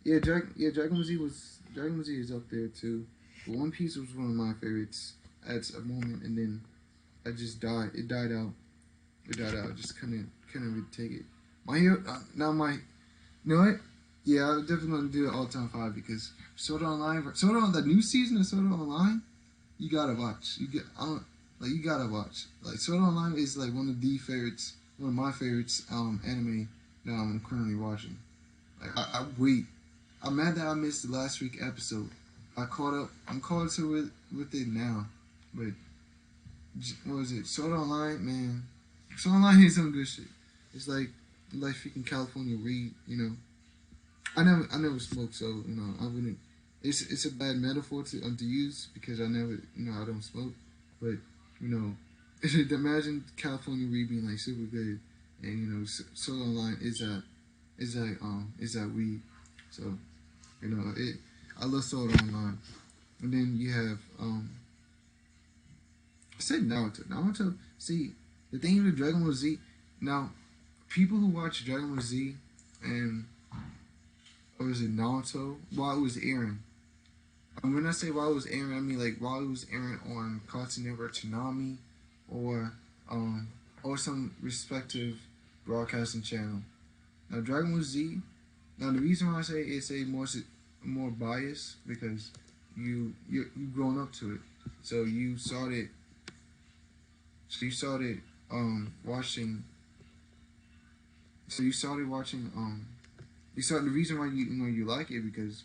Dragon Ball Z was Dragon Ball Z is up there too. But One Piece was one of my favorites at a moment, and then I just died. It died out. It died out. I just couldn't really take it. My hero now my you know what? Yeah, I'm definitely gonna do the all-time 5 because Sword Art Online, Sword Art the new season of Sword Art Online, you gotta watch. You gotta watch. Like Sword Art Online is like one of the favorites, one of my favorites anime that I'm currently watching. Like I wait. I'm mad that I missed the last week episode. I caught up. I'm caught to with it now, but what was it? Sword Art Online, man. Sword Art Online is some good shit. It's like freaking California weed, you know. I never smoked, so you know I wouldn't. It's a bad metaphor to use because I never, you know, I don't smoke, but you know, imagine California weed being like super good, and you know, Sword Art Online is that weed, so you know it. I love Sword Art Online, and then you have I said Naruto. Naruto. See, the thing with Dragon Ball Z. Now, people who watch Dragon Ball Z and or was it Naruto while it was airing. When I say while it was airing, I mean like while it was airing on Cartoon Network, Toonami, or some respective broadcasting channel. Now Dragon Ball Z. Now the reason why I say it's a more biased because you grown up to it, so you started watching. So you started watching. The reason why you like it because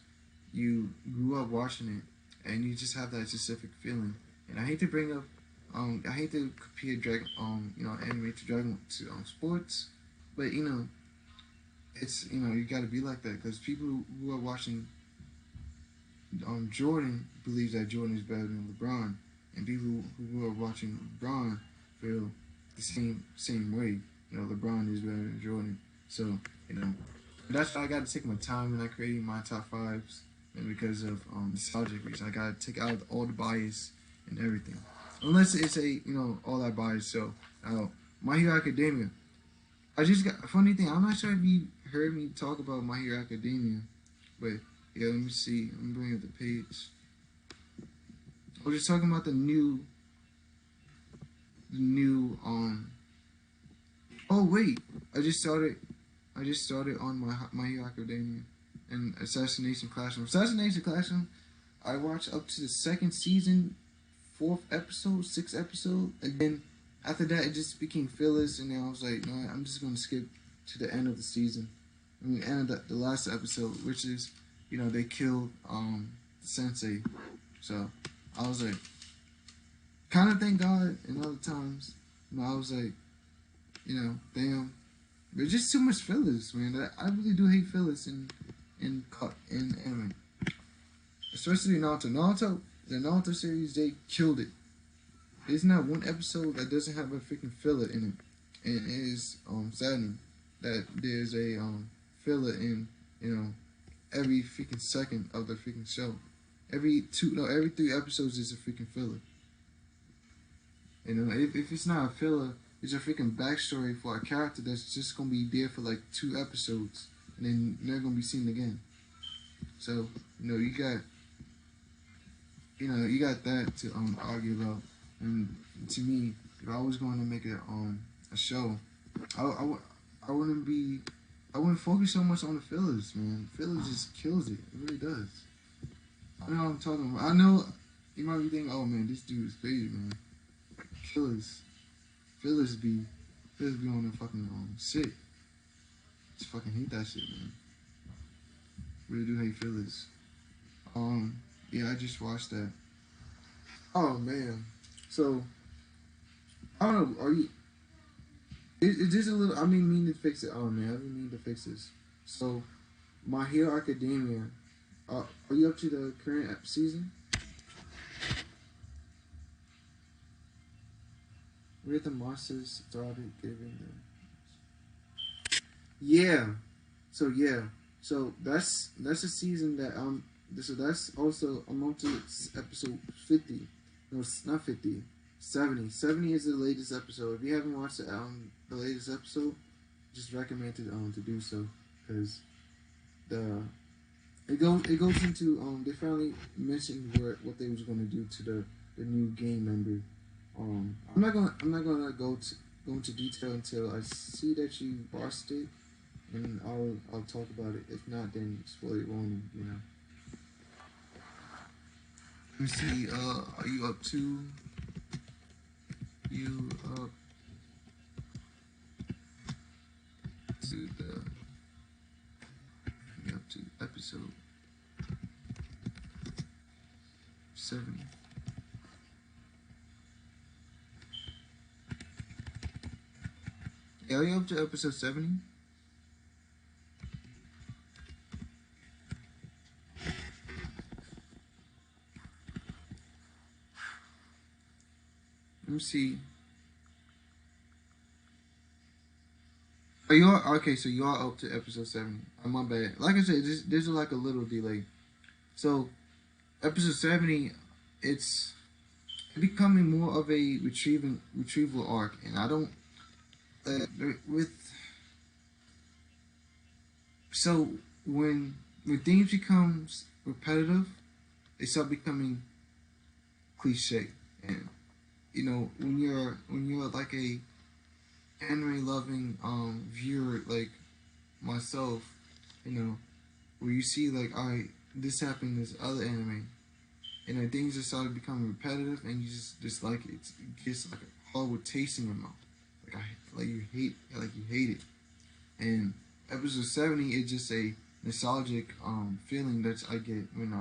you grew up watching it, and you just have that specific feeling. And I hate to bring up. I hate to compare anime to sports, but it's you got to be like that because people who are watching Jordan believes that Jordan is better than LeBron, and people who are watching LeBron feel the same way. You know, LeBron is better than Jordan. So that's why I got to take my time when I creating my top fives, and because of nostalgic reason, I got to take out all the bias and everything, unless it's all that bias. So My Hero Academia. I just got a funny thing. I'm not sure if you heard me talk about My Hero Academia, but yeah, let me see. Let me bring up the page. I was just talking about the new. Oh wait, I just started on My Hero Academia and Assassination Classroom. Assassination Classroom. I watched up to the second season, 4th episode, 6th episode, and then after that it just became fillers, and then I was like, no, I'm just gonna skip to the end of the season. I mean, end of the last episode, which is, they killed Sensei. So I was like, kind of thank God. And other times, I was like, damn. But just too much fillers, man. I really do hate fillers in anime, especially Naruto. The Naruto series, they killed it. There's not one episode that doesn't have a freaking filler in it, and it is saddening that there's a filler in every freaking second of the freaking show. Every 3 episodes is a freaking filler. If it's not a filler, it's a freaking backstory for a character that's just gonna be there for like 2 episodes, and then they're gonna be seen again. So you got that to argue about. And to me, if I was going to make a show, I wouldn't focus so much on the fillers, man. Fillers just kills it. It really does. I know what I'm talking about. I know you might be thinking, oh man, this dude is crazy, man. Fillers be on the fucking sick. Just fucking hate that shit, man. Really do hate fillers. Yeah, I just watched that. Oh man. So I don't know. Are you? Is this a little? I mean to fix it. Oh man, I didn't mean to fix this. So, My Hero Academia. Are you up to the current season? Where the monsters started giving them. Yeah. So yeah. So that's a season that so that's also I'm up to episode 50. No, it's not 50. 70. 70 is the latest episode. If you haven't watched the latest episode, just recommend to do so because the it goes into they finally mentioned what they was gonna do to the new game member. I'm not gonna go into detail until I see that you watched it, and I'll talk about it. If not, then spoiler warning. Let me see. Are you up to you up to the you up to episode 70? Yeah, are you up to episode 70? Let me see. Are you all, okay? So you are up to episode 70. My bad. Like I said, there's like a little delay. So episode 70, it's becoming more of a retrieval arc, and I don't with so when things becomes repetitive, they start becoming cliche, and when you're like a anime loving viewer like myself, you know where you see like, all right, this happened in this other anime, and then things just started becoming repetitive, and you just like it gets like a horrible taste in your mouth, like you hate it. And episode 70 is just a nostalgic feeling that I get when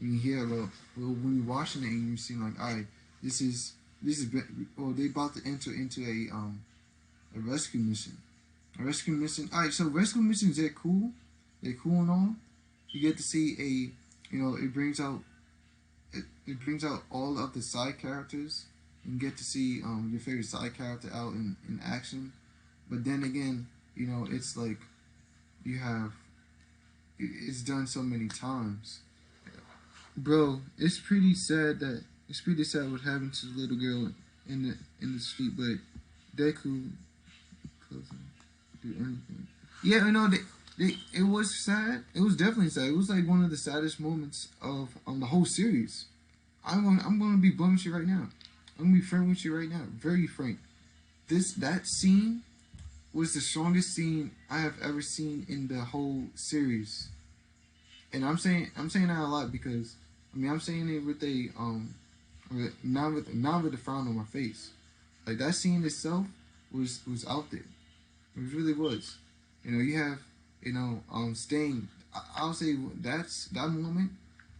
you hear about, well, when you're watching it and you see like, all right, this is well, they about to enter into a rescue mission. A rescue mission. All right, so rescue missions, they're cool. They're cool and all. You get to see it brings out all of the side characters. You get to see your favorite side character out in action. But then again, it's like you have it's done so many times. Bro, it's pretty sad what happened to the little girl in the street, but Deku doesn't do anything. Yeah, it was sad. It was definitely sad. It was like one of the saddest moments of the whole series. I'm gonna be blunt with you right now. I'm gonna be frank with you right now. Very frank. That scene was the strongest scene I have ever seen in the whole series. And I'm saying that a lot because I'm saying it with not with a frown on my face. Like that scene itself was out there. It really was. You have Stain. I'll say that moment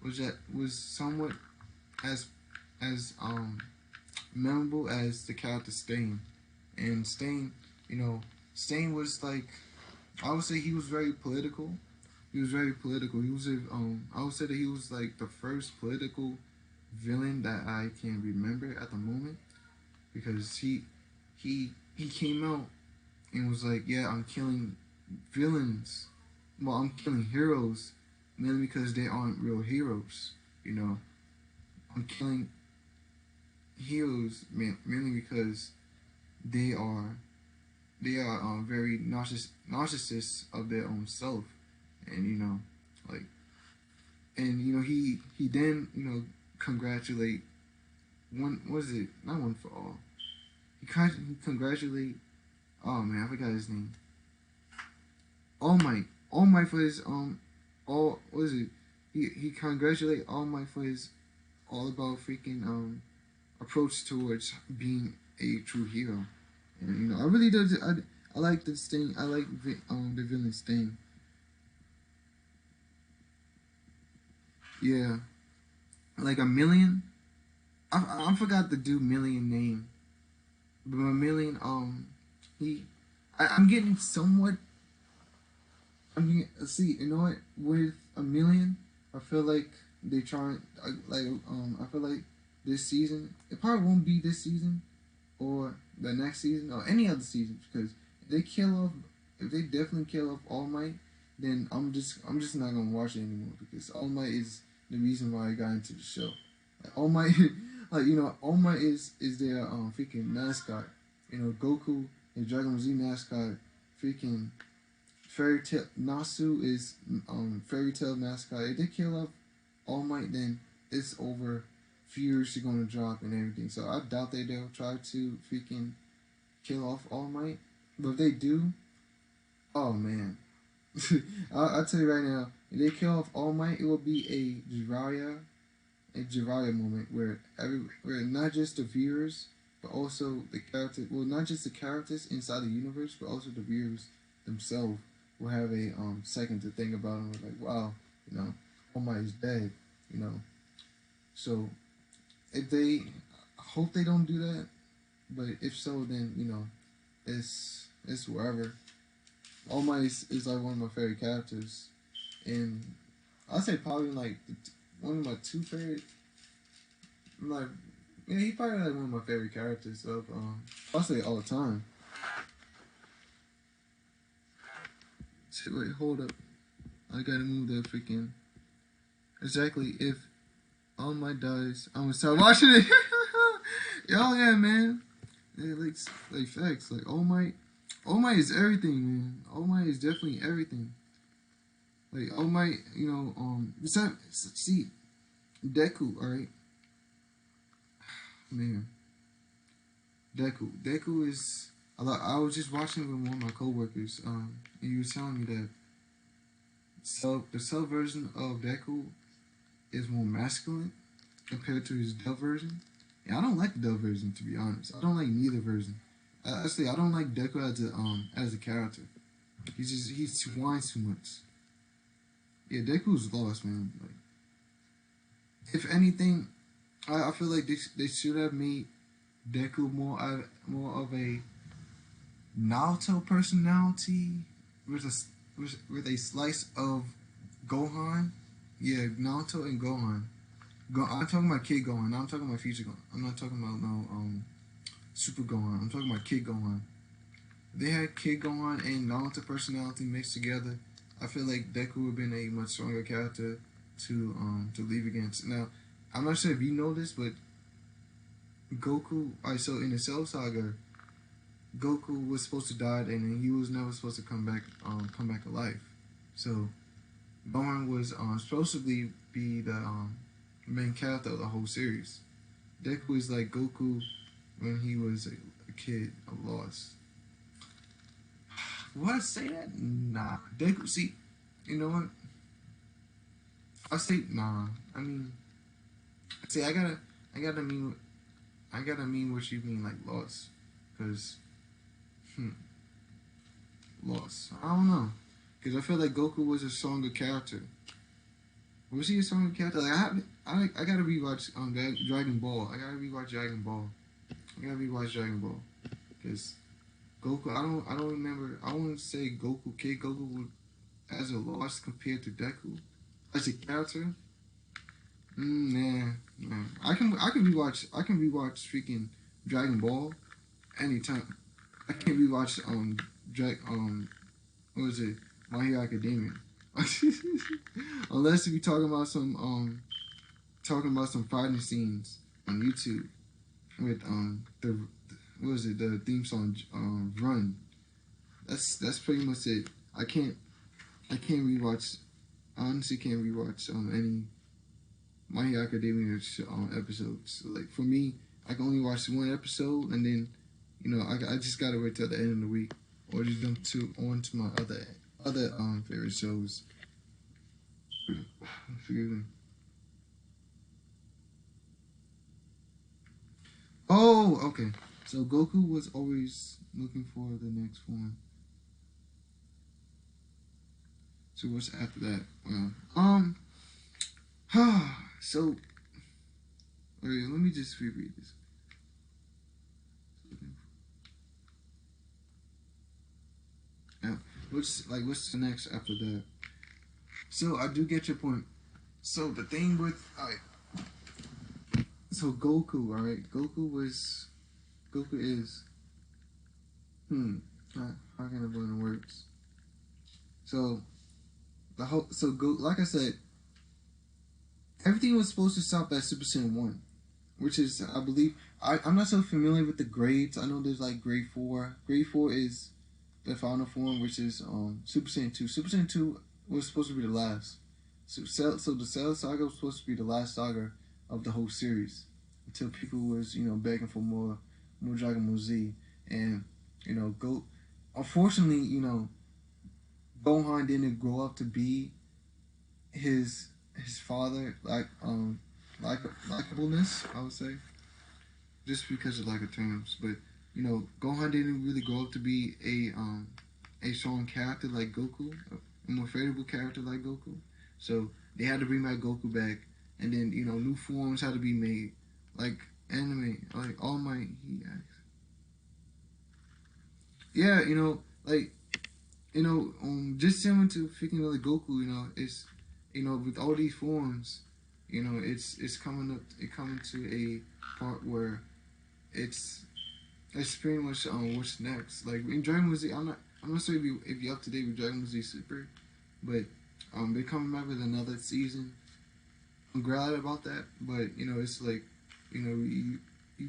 was somewhat as as memorable as the character Stain. And Stain, you know, Stain was like, I would say he was very political. He was very political. I would say that he was like the first political villain that I can remember at the moment, because he came out and was like, yeah, I'm killing villains. Well, I'm killing heroes mainly because they aren't real heroes. You know, I'm killing heroes mainly because they are very narcissists of their own self, and like, and he then congratulate one, was it not One For All, he congratulate, oh man, I forgot his name, All Might for his all, what is it, he congratulate All Might for his all about freaking approach towards being a true hero. And I really do. I like the Sting. I like the villain Sting. Yeah, like a million. I forgot the dude million name, but a million. He. I'm getting somewhat. See. You know what? With a million, I feel like they trying. I feel like this season. It probably won't be this season, or the next season, or any other season, because they kill off. if they definitely kill off All Might, then I'm just not gonna watch it anymore because All Might is the reason why I got into the show. Like, All Might, like All Might is their freaking mascot. Goku and Dragon Ball Z mascot. Freaking Fairy Tail Nasu is Fairy Tail mascot. If they kill off All Might, then it's over. Furious are gonna drop and everything. So I doubt they'll try to freaking kill off All Might. But if they do, oh man, I'll tell you right now, if they kill off All Might, it will be a Jiraiya moment where not just the viewers, but also the characters. Well, not just the characters inside the universe, but also the viewers themselves will have a second to think about it. Like, wow, All Might is dead. So if they, I hope they don't do that. But if so, then it's wherever. All Might is like one of my favorite characters, and I'd say probably like one of my two favorite. Like, yeah, he's probably like one of my favorite characters of I'll say all the time. So, wait, hold up. I gotta move the freaking. Exactly. If All Might dies, I'm gonna start watching it. Oh yeah, man. Yeah, like facts. Like All Might is everything, man. All Might is definitely everything. Like All Might, besides, see, Deku, alright? Man. Deku is I was just watching with one of my coworkers, and he was telling me that the Cell version of Deku is more masculine compared to his Dove version. And I don't like the Dove version, to be honest. I don't like neither version. Actually, I don't like Deku as a character. He whines too much. Yeah, Deku's lost, man. Like, if anything, I feel like they should have made Deku more of a Naruto personality with a slice of Gohan. Yeah, Naruto and Gohan. I'm talking about Kid Gohan. I'm talking about future Gohan. I'm not talking about no Super Gohan. I'm talking about Kid Gohan. They had Kid Gohan and Naruto personality mixed together. I feel like Deku would have been a much stronger character to leave against. Now, I'm not sure if you know this, but Goku. Alright, so in the Cell Saga, Goku was supposed to die, and then he was never supposed to come back alive. So Gohan was supposed to be the main character of the whole series. Deku is like Goku when he was a kid of Lost. Would I say that? Nah. Deku, see, you know what? I say nah. I mean, see, I gotta mean what you mean, like Lost, cause Lost. I don't know, cause I feel like Goku was a stronger character. Was he a stronger character? Like I gotta rewatch Dragon Ball. I gotta rewatch Dragon Ball, cause Goku. I don't remember. I want to say Kid Goku would, as a Lost compared to Deku as a character. Nah. I can rewatch freaking Dragon Ball anytime. I can't rewatch what was it, My Hero Academia. Unless we talking about some fighting scenes on YouTube with the theme song Run. That's pretty much it. I can't rewatch. I honestly can't rewatch any My Hero Academia episodes. Like for me, I can only watch one episode, and then I just gotta wait till the end of the week, or just jump on to my other favorite shows. Forgive me. Oh, okay. So Goku was always looking for the next form. So what's after that? So wait, let me just reread this. Yeah. What's the next after that? So I do get your point. So the thing with so Goku, alright? Goku is how can I put in words? So the whole go like I said, everything was supposed to stop at Super Saiyan 1, which is I believe I'm not so familiar with the grades. I know there's like grade 4. Grade 4 is the final form, which is Super Saiyan 2. Super Saiyan 2 was supposed to be the last. So the Cell Saga was supposed to be the last saga of the whole series until people was begging for more Dragon Ball Z, and go. Unfortunately, Gohan didn't grow up to be his father like likableness, I would say, just because of lack of terms. But Gohan didn't really grow up to be a strong character like Goku, a more favorable character like Goku. So they had to bring back Goku back, and then new forms had to be made, like anime, like All Might. Yeah, like just similar to freaking like Goku. It's with all these forms, it's coming up. It coming to a part where it's it's pretty much what's next. Like in Dragon Ball Z, I'm not sure if you're up to date with Dragon Ball Z Super, but they're coming back with another season. I'm glad about that, but it's like you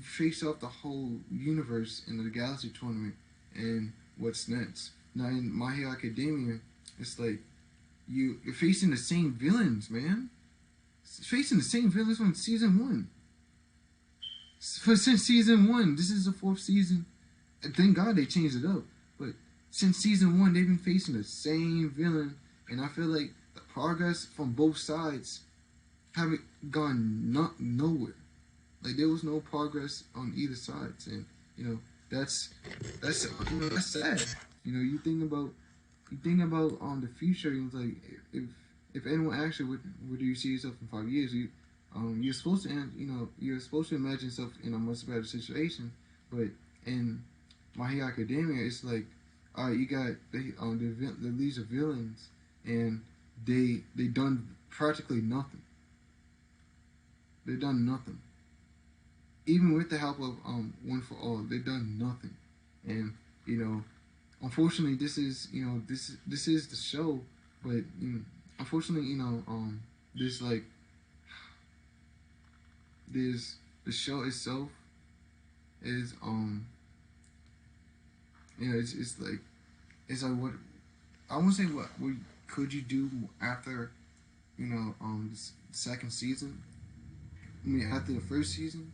face off the whole universe in the Galaxy Tournament, and what's next. Now in My Hero Academia, it's like you're facing the same villains, man. Facing the same villains from season 1. Since season 1, this is the 4th season. And thank God they changed it up. But since season 1, they've been facing the same villain, and I feel like the progress from both sides haven't gone nowhere. Like there was no progress on either sides, and that's that's that's sad. You think about the future. It's like if anyone asks you, where do you see yourself in 5 years? You're supposed to you're supposed to imagine yourself in a much better situation, but in My Hero Academia, it's like, all right, you got the leads of villains, and they done practically nothing. They done nothing. Even with the help of One for All, they done nothing. And unfortunately, this is this is the show, but unfortunately, there's like there's the show itself is it's like what I want to say what could you do after this second season? I mean after the first season,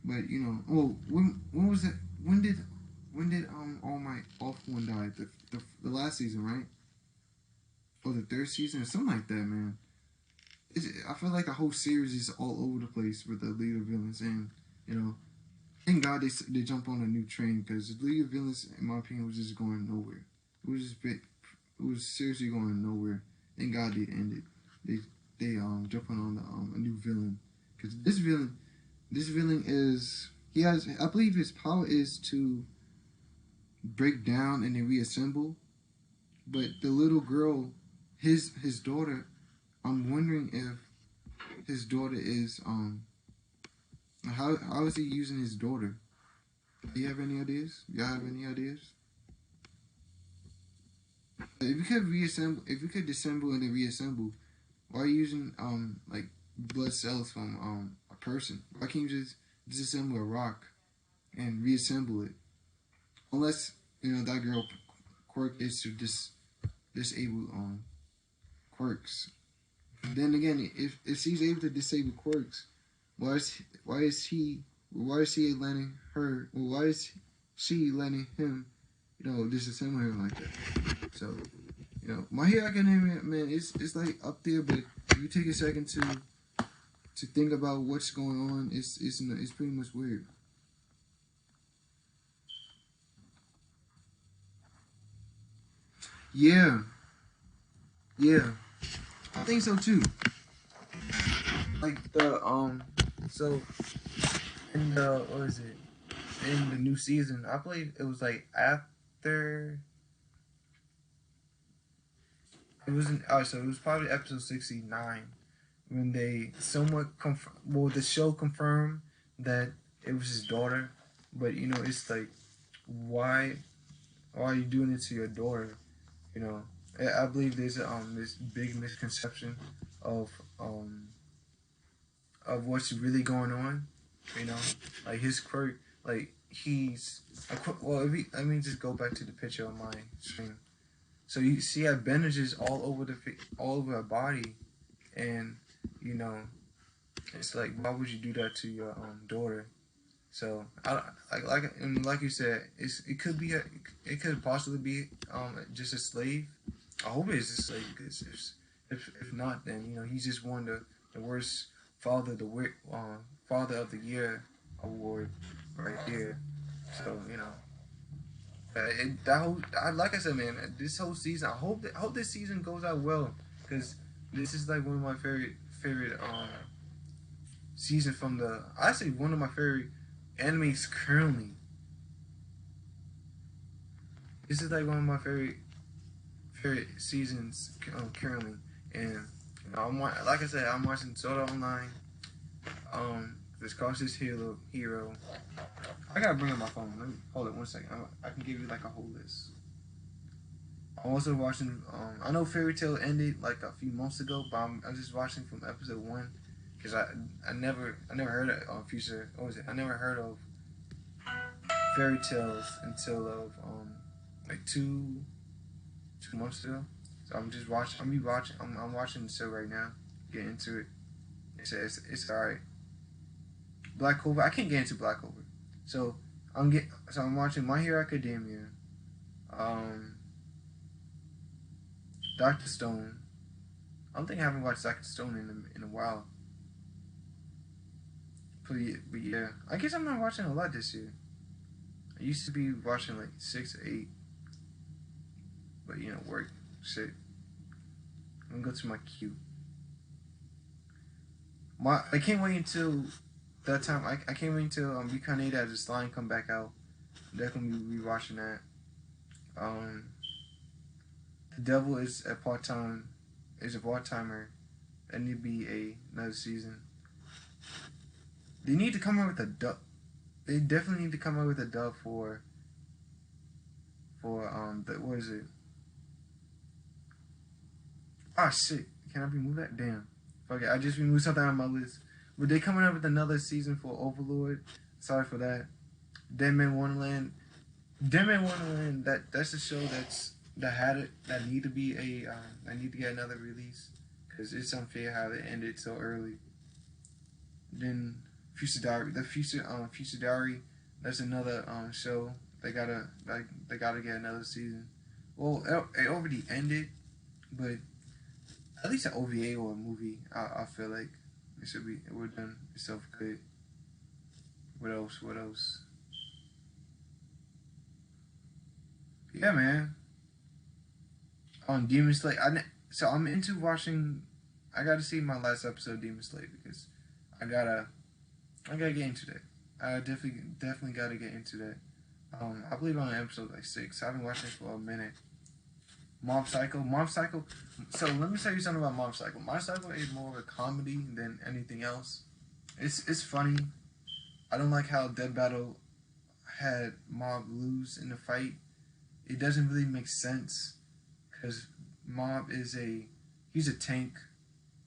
but when was that? When did All Might off one die? The last season, right? Or the third season, or something like that, man. I feel like the whole series is all over the place with the leader villains, and thank God they jump on a new train, because the leader villains, in my opinion, was just going nowhere. It was seriously going nowhere. Thank God they ended. They jumping on a new villain, because this villain is he has I believe his power is to break down and then reassemble, but the little girl, his daughter, I'm wondering if his daughter is how is he using his daughter? Do you have any ideas? Y'all have any ideas? If you could reassemble, if you could disassemble and then reassemble, why are you using like blood cells from a person? Why can't you just disassemble a rock and reassemble it? Unless that girl quirk is to disable quirks. Then again, if she's able to disable quirks, why is he letting her? Well, why is she letting him disassemble her like that? So My Hero Academia, man, it's like up there, but if you take a second to think about what's going on, it's pretty much weird. Yeah, yeah, I think so too. Like so in the what is it? In the new season, I believe it was like after it wasn't. Oh, so it was probably episode 69 when they somewhat the show confirmed that it was his daughter, but it's like why are you doing it to your daughter? You know, I believe there's this big misconception of um of what's really going on. You know, like his quirk, like he's well. If he, let me just go back to the picture on my screen. So you see, I have bandages all over all over her body, and you know, it's like, why would you do that to your daughter? So I like you said, it could be it could possibly be just a slave. I hope it's a slave because if not, then you know he's just won the worst father of the year award right there. So you know that whole like I said, man, this whole season, I hope this season goes out well because this is like one of my favorite season from the I say one of my favorite animes currently. This is like one of my favorite seasons currently, and you know, like I said, I'm watching Sword Art Online. This Cautious Hero. I gotta bring up my phone. Let me hold it 1 second. I can give you like a whole list. I'm also watching. I know Fairy Tail ended like a few months ago, but I'm just watching from episode 1 because I never heard of Future. What was it? I never heard of Fairy Tales until of like 2 months ago. So I'm just watching. I'm watching the show right now. Get into it. It's alright. Black Clover. I can't get into Black Clover. So I'm watching My Hero Academia. Doctor Stone. I don't think I haven't watched Doctor Stone in a while. But yeah, I guess I'm not watching a lot this year. I used to be watching like 6 or 8. But you know, work shit. I'm gonna go to my queue. I can't wait until that time. I can't wait until Reincarnated as a Slime come back out. I'm definitely be rewatching that. The Devil is a part timer. That need to be another season. They need to come out with a dub. They definitely need to come out with a dub for what is it? Ah shit! Can I remove that? Damn. Fuck it. I just removed something on my list. But they coming up with another season for Overlord. Sorry for that. Deadman Wonderland. Deadman Wonderland. That's a show that need to be that need to get another release because it's unfair how it ended so early. Then Future Diary. Future Diary. That's another show. They gotta get another season. Well, it already ended, but at least an OVA or a movie. I feel like it would have done itself good. What else? Yeah, man. On Demon Slayer, so I'm into watching. I got to see my last episode of Demon Slayer because I gotta get into that. I definitely gotta get into that. I believe I'm on episode like 6. I've been watching it for a minute. Mob Psycho. So let me tell you something about Mob Psycho. Mob Psycho is more of a comedy than anything else. It's funny. I don't like how Dead Battle had Mob lose in the fight. It doesn't really make sense because Mob he's a tank.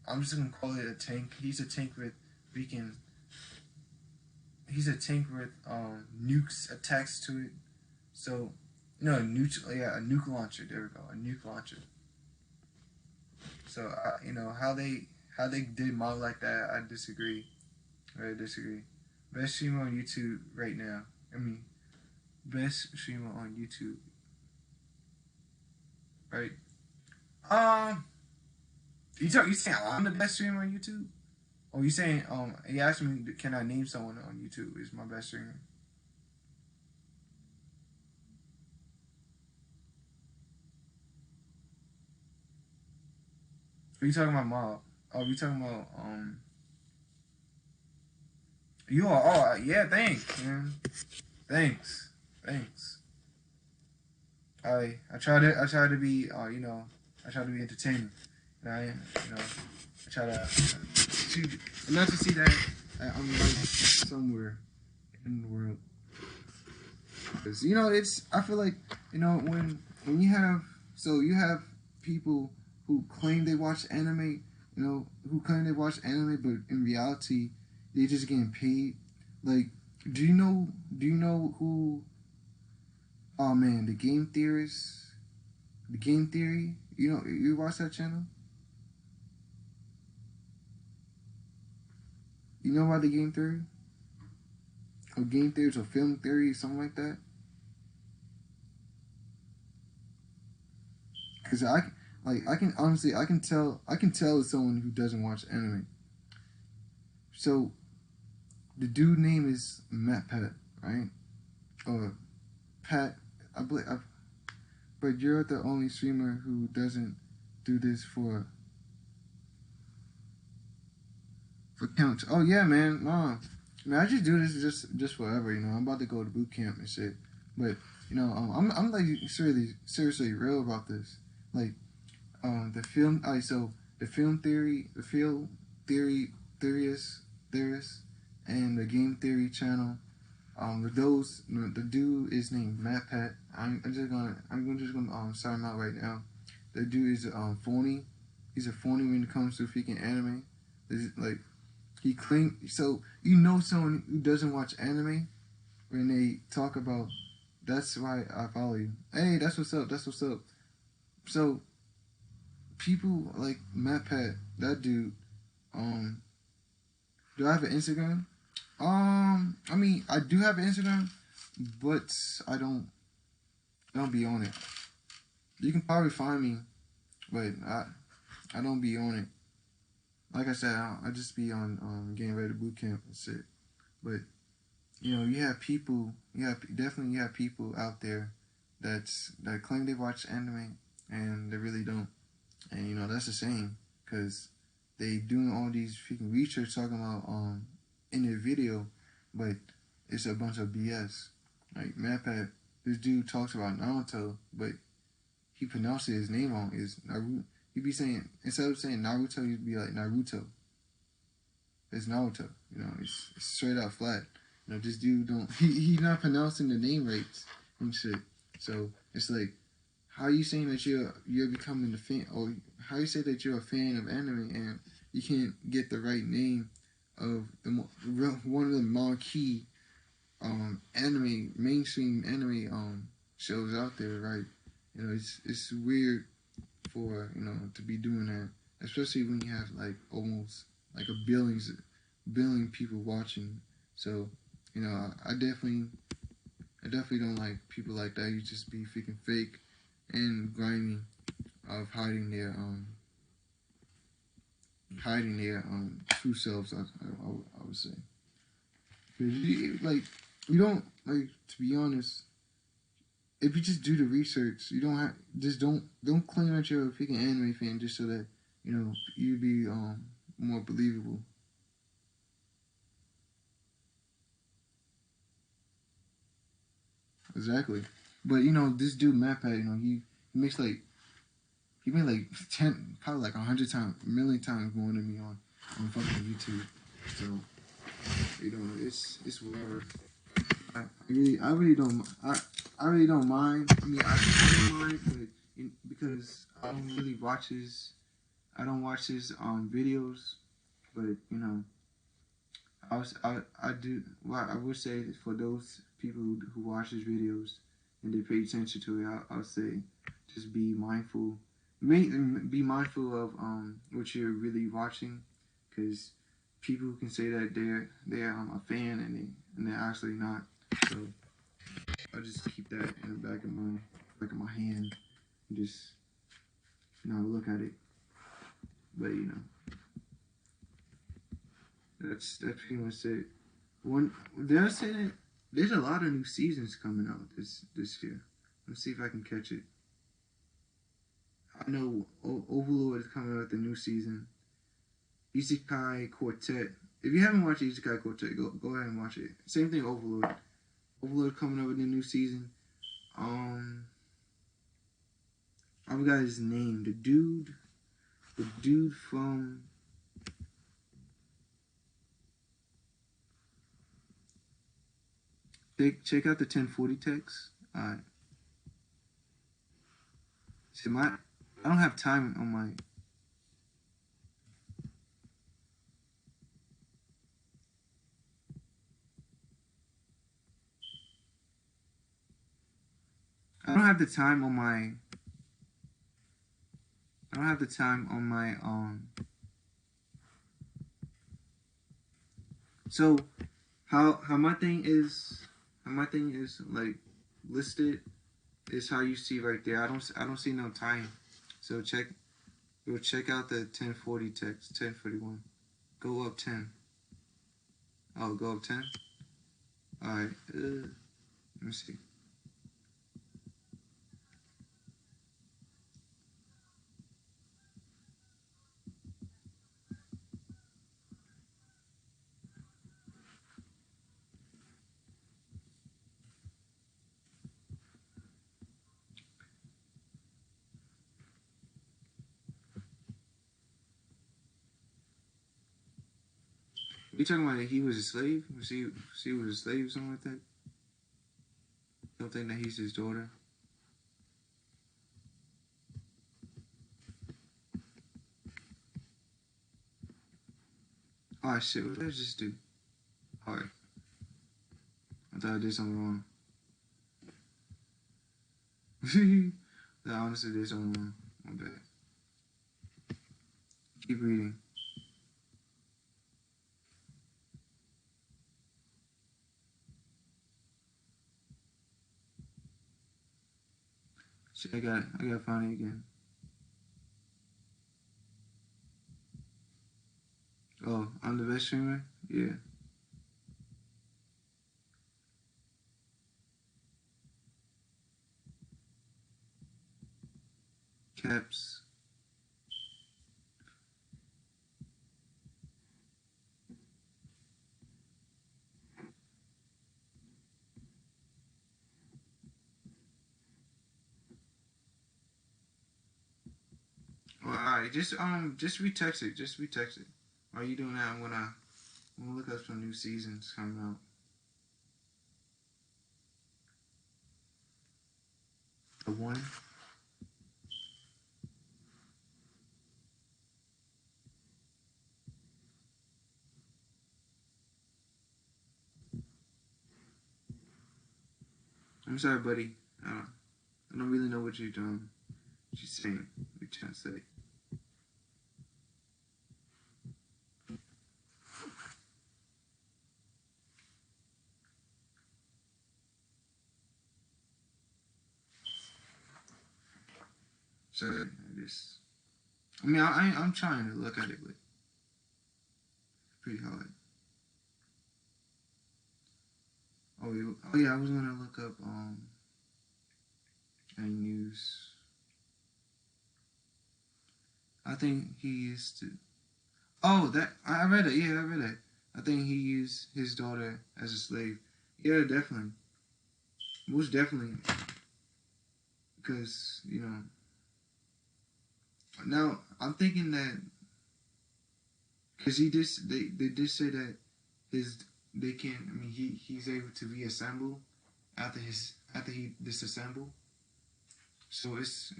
I'm just gonna call it a tank. He's a tank with nukes attached to it. So no, a nuke launcher. There we go, a nuke launcher. So you know how they did Mob like that. I disagree. I disagree. Best streamer on YouTube right now. Best streamer on YouTube. Right. You saying I'm the best streamer on YouTube? Oh, you saying he asked me, can I name someone on YouTube is my best streamer? Are you talking about Mob? Oh, you talking about you are? Oh, yeah. Thanks, man. Thanks. I try to be I try to be entertaining. And I try not to see that I'm like somewhere in the world. Because it's I feel like when you have people who claim they watch anime, who claim they watch anime, but in reality, they just getting paid. Like, do you know? Do you know who? Oh man, the Game Theorist, the Game Theory. You watch that channel? You know about the Game Theory? Or Game Theory or Film Theory, something like that? Because I can honestly, I can tell someone who doesn't watch anime. So the dude name is MatPat, right? Or Pat, I believe. But you're the only streamer who doesn't do this for counts. Oh yeah, man. Nah, man, I just do this just forever. I'm about to go to boot camp and shit. But I'm like seriously real about this. Like, the film. Alright, so the film theorist, and the game theory channel. The dude is named MatPat. I'm just gonna start him out right now. The dude is phony. He's a phony when it comes to freaking anime. Like, he claimed. So someone who doesn't watch anime when they talk about. That's why I follow you. Hey, that's what's up. That's what's up. So people like MatPat, that dude. Do I have an Instagram? I mean, I do have an Instagram, but I don't be on it. You can probably find me, but I don't be on it. Like I said, I just be on getting ready to boot camp and shit. But you have people, you have people out there that claim they watch anime and they really don't, and that's a shame because they doing all these freaking research talking about in their video, but it's a bunch of BS. Like MatPat, this dude talks about Naruto, but he pronounces his name wrong. Is Naruto? He'd be saying, instead of saying Naruto, he'd be like Naruto. It's Naruto. It's straight out flat. This dude don't. He's not pronouncing the name right and shit. So it's like, how are you saying that you're becoming a fan, or how you say that you're a fan of anime and you can't get the right name of one of the marquee mainstream anime shows out there, right? It's weird for to be doing that, especially when you have like almost like a billion people watching. So I definitely don't like people like that. You just be freaking fake and grimy of hiding their true selves. I would say. Cause you don't like, to be honest. If you just do the research, you don't claim that you're a freaking anime fan just so that you'd be more believable. Exactly. But this dude MatPat, he makes like he made like 10, probably like 100 times, a million times more than me on fucking YouTube. So it's whatever. I really don't mind. I mean, I don't mind, but because I don't watch his videos, but I do. Well, I would say that for those people who watch his videos and they pay attention to it, I'll say just be mindful. Be mindful of what you're really watching, because people can say that they're a fan and they're actually not. So I just keep that in the back of my hand and just look at it. But that's pretty much it. They're saying there's a lot of new seasons coming out this year. Let's see if I can catch it. I know Overlord is coming out with the new season. Isekai Quartet. If you haven't watched Isekai Quartet, go ahead and watch it. Same thing, Overlord. Overlord coming out with the new season. I forgot his name. The dude from. Check out the 1040 text. Alright. See, I don't have time on my. I don't have the time on my. I don't have the time on my So how my thing is like listed is how you see right there. I don't see no time. So we'll check out the 1040 text 1041. Go up 10. Oh, go up 10. All right. Let me see. You talking about that he was a slave? Was he was a slave or something like that? Don't think that he's his daughter. Oh shit! What did I just do? All right. I thought I did something wrong. I honestly did something wrong. My bad. Keep reading. Shit, I gotta find it again. Oh, I'm the best streamer? Yeah. Caps. Well, alright, just retext it. Just retext it. While you doing that, I'm gonna look up some new seasons coming out. The one. I'm sorry, buddy. I don't really know what you're doing. What you saying? What you trying to say? Sorry, I'm trying to look at it, but it's pretty hard. Oh yeah, I was gonna look up any news. I think he used to. Oh, that I read it. Yeah, I read it. I think he used his daughter as a slave. Yeah, definitely, most definitely. Because now I'm thinking that because they did say that his they can. I mean, he's able to reassemble after he disassemble. So it's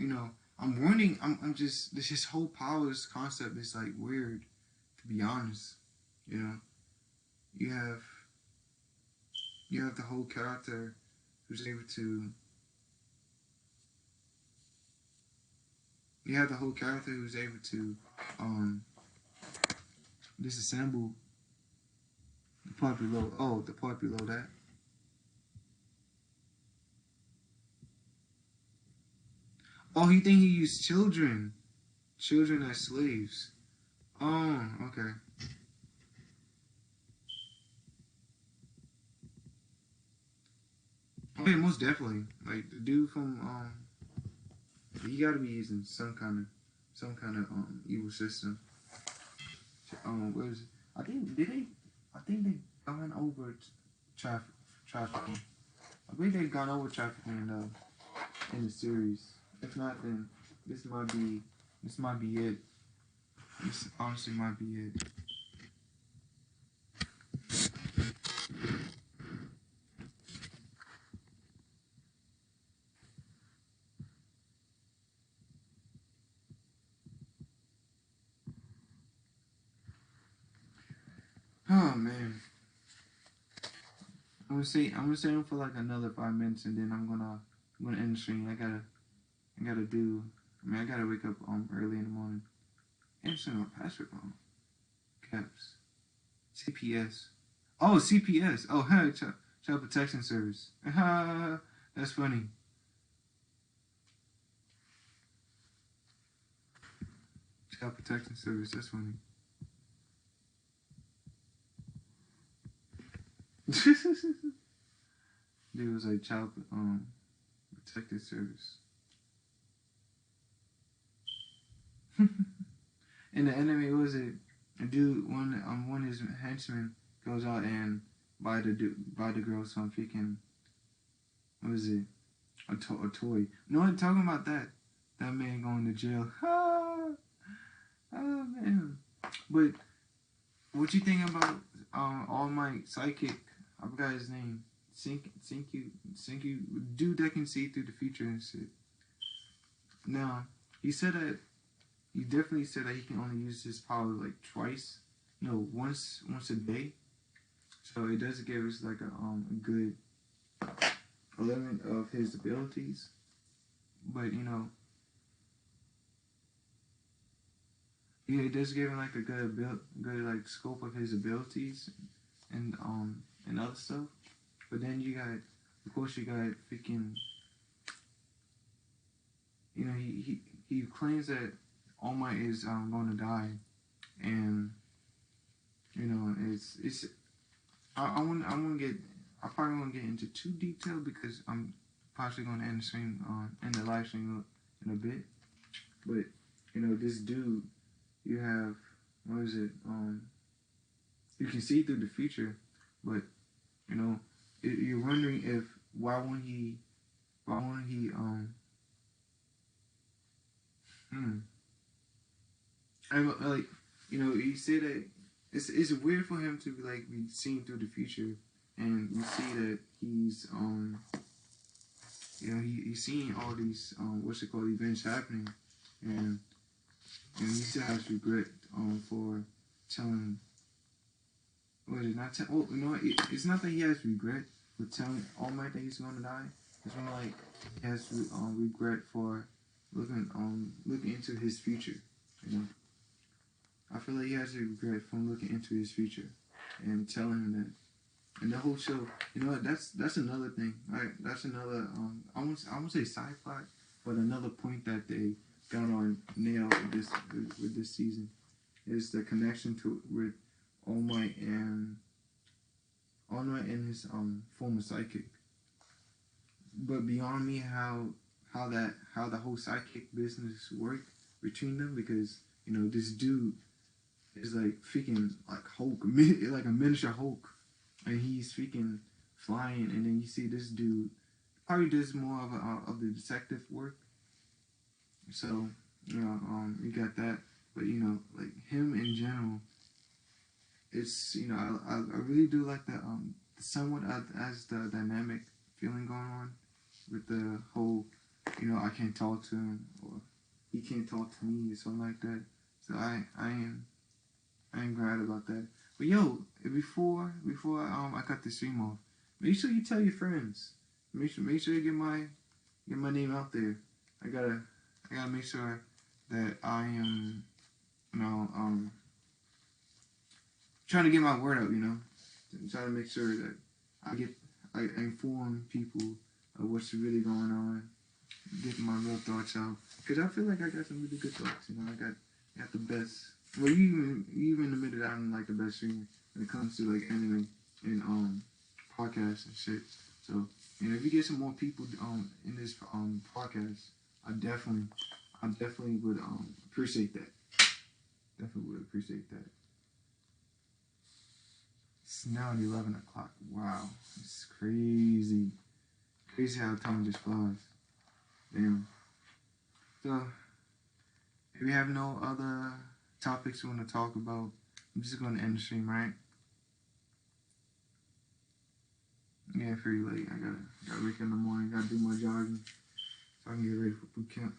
I'm warning. I'm just this his whole powers concept is like weird, to be honest. You know, you have the whole character who's able to. You have the whole character who's able to um disassemble the part below. Oh, the part below that. Oh, he think he used children as slaves. Oh, okay. Oh yeah, most definitely. Like the dude from he got to be using some kind of evil system. Where is it? I think did they? I think they gone over trafficking. I believe they've gone over trafficking in the series. If not, then this might be it. This honestly might be it. Oh man. I'm gonna stay on for like another 5 minutes and then I'm gonna end the stream. I gotta do. I mean, I gotta wake up early in the morning. Answer my password wrong. Caps. CPS. Oh, CPS. Oh, hey, Child Protection Service. That's funny. Child Protection Service. That's funny. Dude was like Child Protective Service. In the anime, what was it? A dude, one of his henchmen goes out and buy the girl some freaking, what was it? A toy. No one talking about that. That man going to jail. Oh man. But what you think about All Might Psychic? I forgot his name. Senku, dude that can see through the future and shit. Now he said that he definitely said that he can only use his power like twice. No, once a day. So it does give us like a good element of his abilities. But yeah, it does give him like a good like scope of his abilities and other stuff. But then of course, you got freaking. He claims that All Might is going to die, and it's I probably won't get into too detail because I'm possibly going to end the stream end the live stream in a bit. But this dude, you have, what is it? You can see through the future, but you're wondering if why won't he hmm. I'm like, he said that it's weird for him to like be seen through the future, and you see that he's he's seeing all these what's it called, events happening, and he still has regret for telling. What is it not? Oh, it's not that he has regret for telling All Might that he's gonna die. It's more like he has regret for looking into his future. I feel like he has a regret from looking into his future and telling him that. And the whole show, that's another thing. Right? That's another I won't say sci-fi, but another point that they got on nail with this season is the connection with All Might and his former psychic. But beyond me, how the whole psychic business worked between them, because this dude is like freaking like Hulk, like a miniature Hulk, and he's freaking flying, and then you see this dude probably does more of the detective work. So you got that, but like him in general, it's I really do like the somewhat as the dynamic feeling going on with the whole I can't talk to him or he can't talk to me or something like that. So I am glad about that. But yo, before I cut the stream off, make sure you tell your friends. Make sure you get my name out there. I gotta make sure that I am trying to get my word out. Trying to make sure that I inform people of what's really going on, get my real thoughts out. Because I feel like I got some really good thoughts. I got the best. Well, you even admitted I'm like the best streamer when it comes to like anime and podcasts and shit. So if you get some more people in this podcast, I definitely would appreciate that. Definitely would appreciate that. It's now 11 o'clock. Wow, it's crazy. Crazy how time just flies. Damn. So, if we have no other topics we want to talk about, I'm just going to end the stream, right? Yeah, pretty late. I gotta wake up in the morning. Gotta do my jogging so I can get ready for boot camp.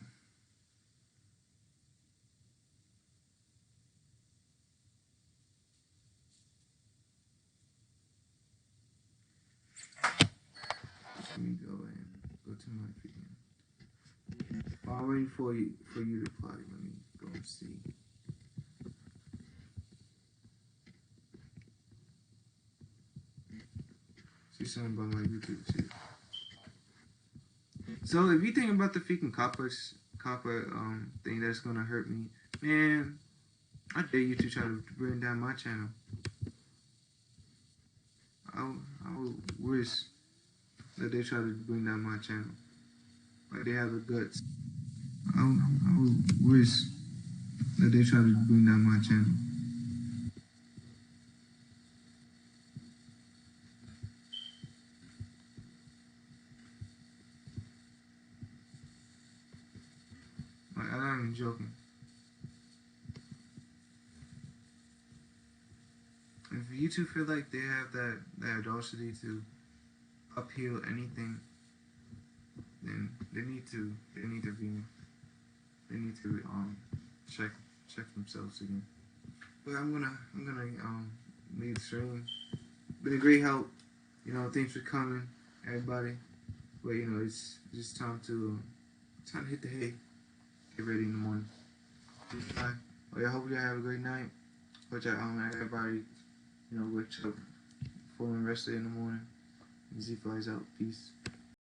Let me go and go to my freaking. While I'm waiting for you to apply, let me go and see. See something about my YouTube too. So if you think about the freaking copper thing that's gonna hurt me, man, I dare you to try to bring down my channel. I will wish that they try to bring down my channel. Like they have the guts. I would wish that they try to bring down my channel. Like I'm not even joking. If YouTube feel like they have that audacity to upheal anything, then they need to check themselves again. But I'm gonna leave the stream. Been a great help. You know, thanks for coming, everybody. But you know, it's just time to hit the hay. Get ready in the morning. Bye. Well, I hope y'all have a great night. Hope y'all everybody, you know, wake up full and rested in the morning. Z flies out. Peace.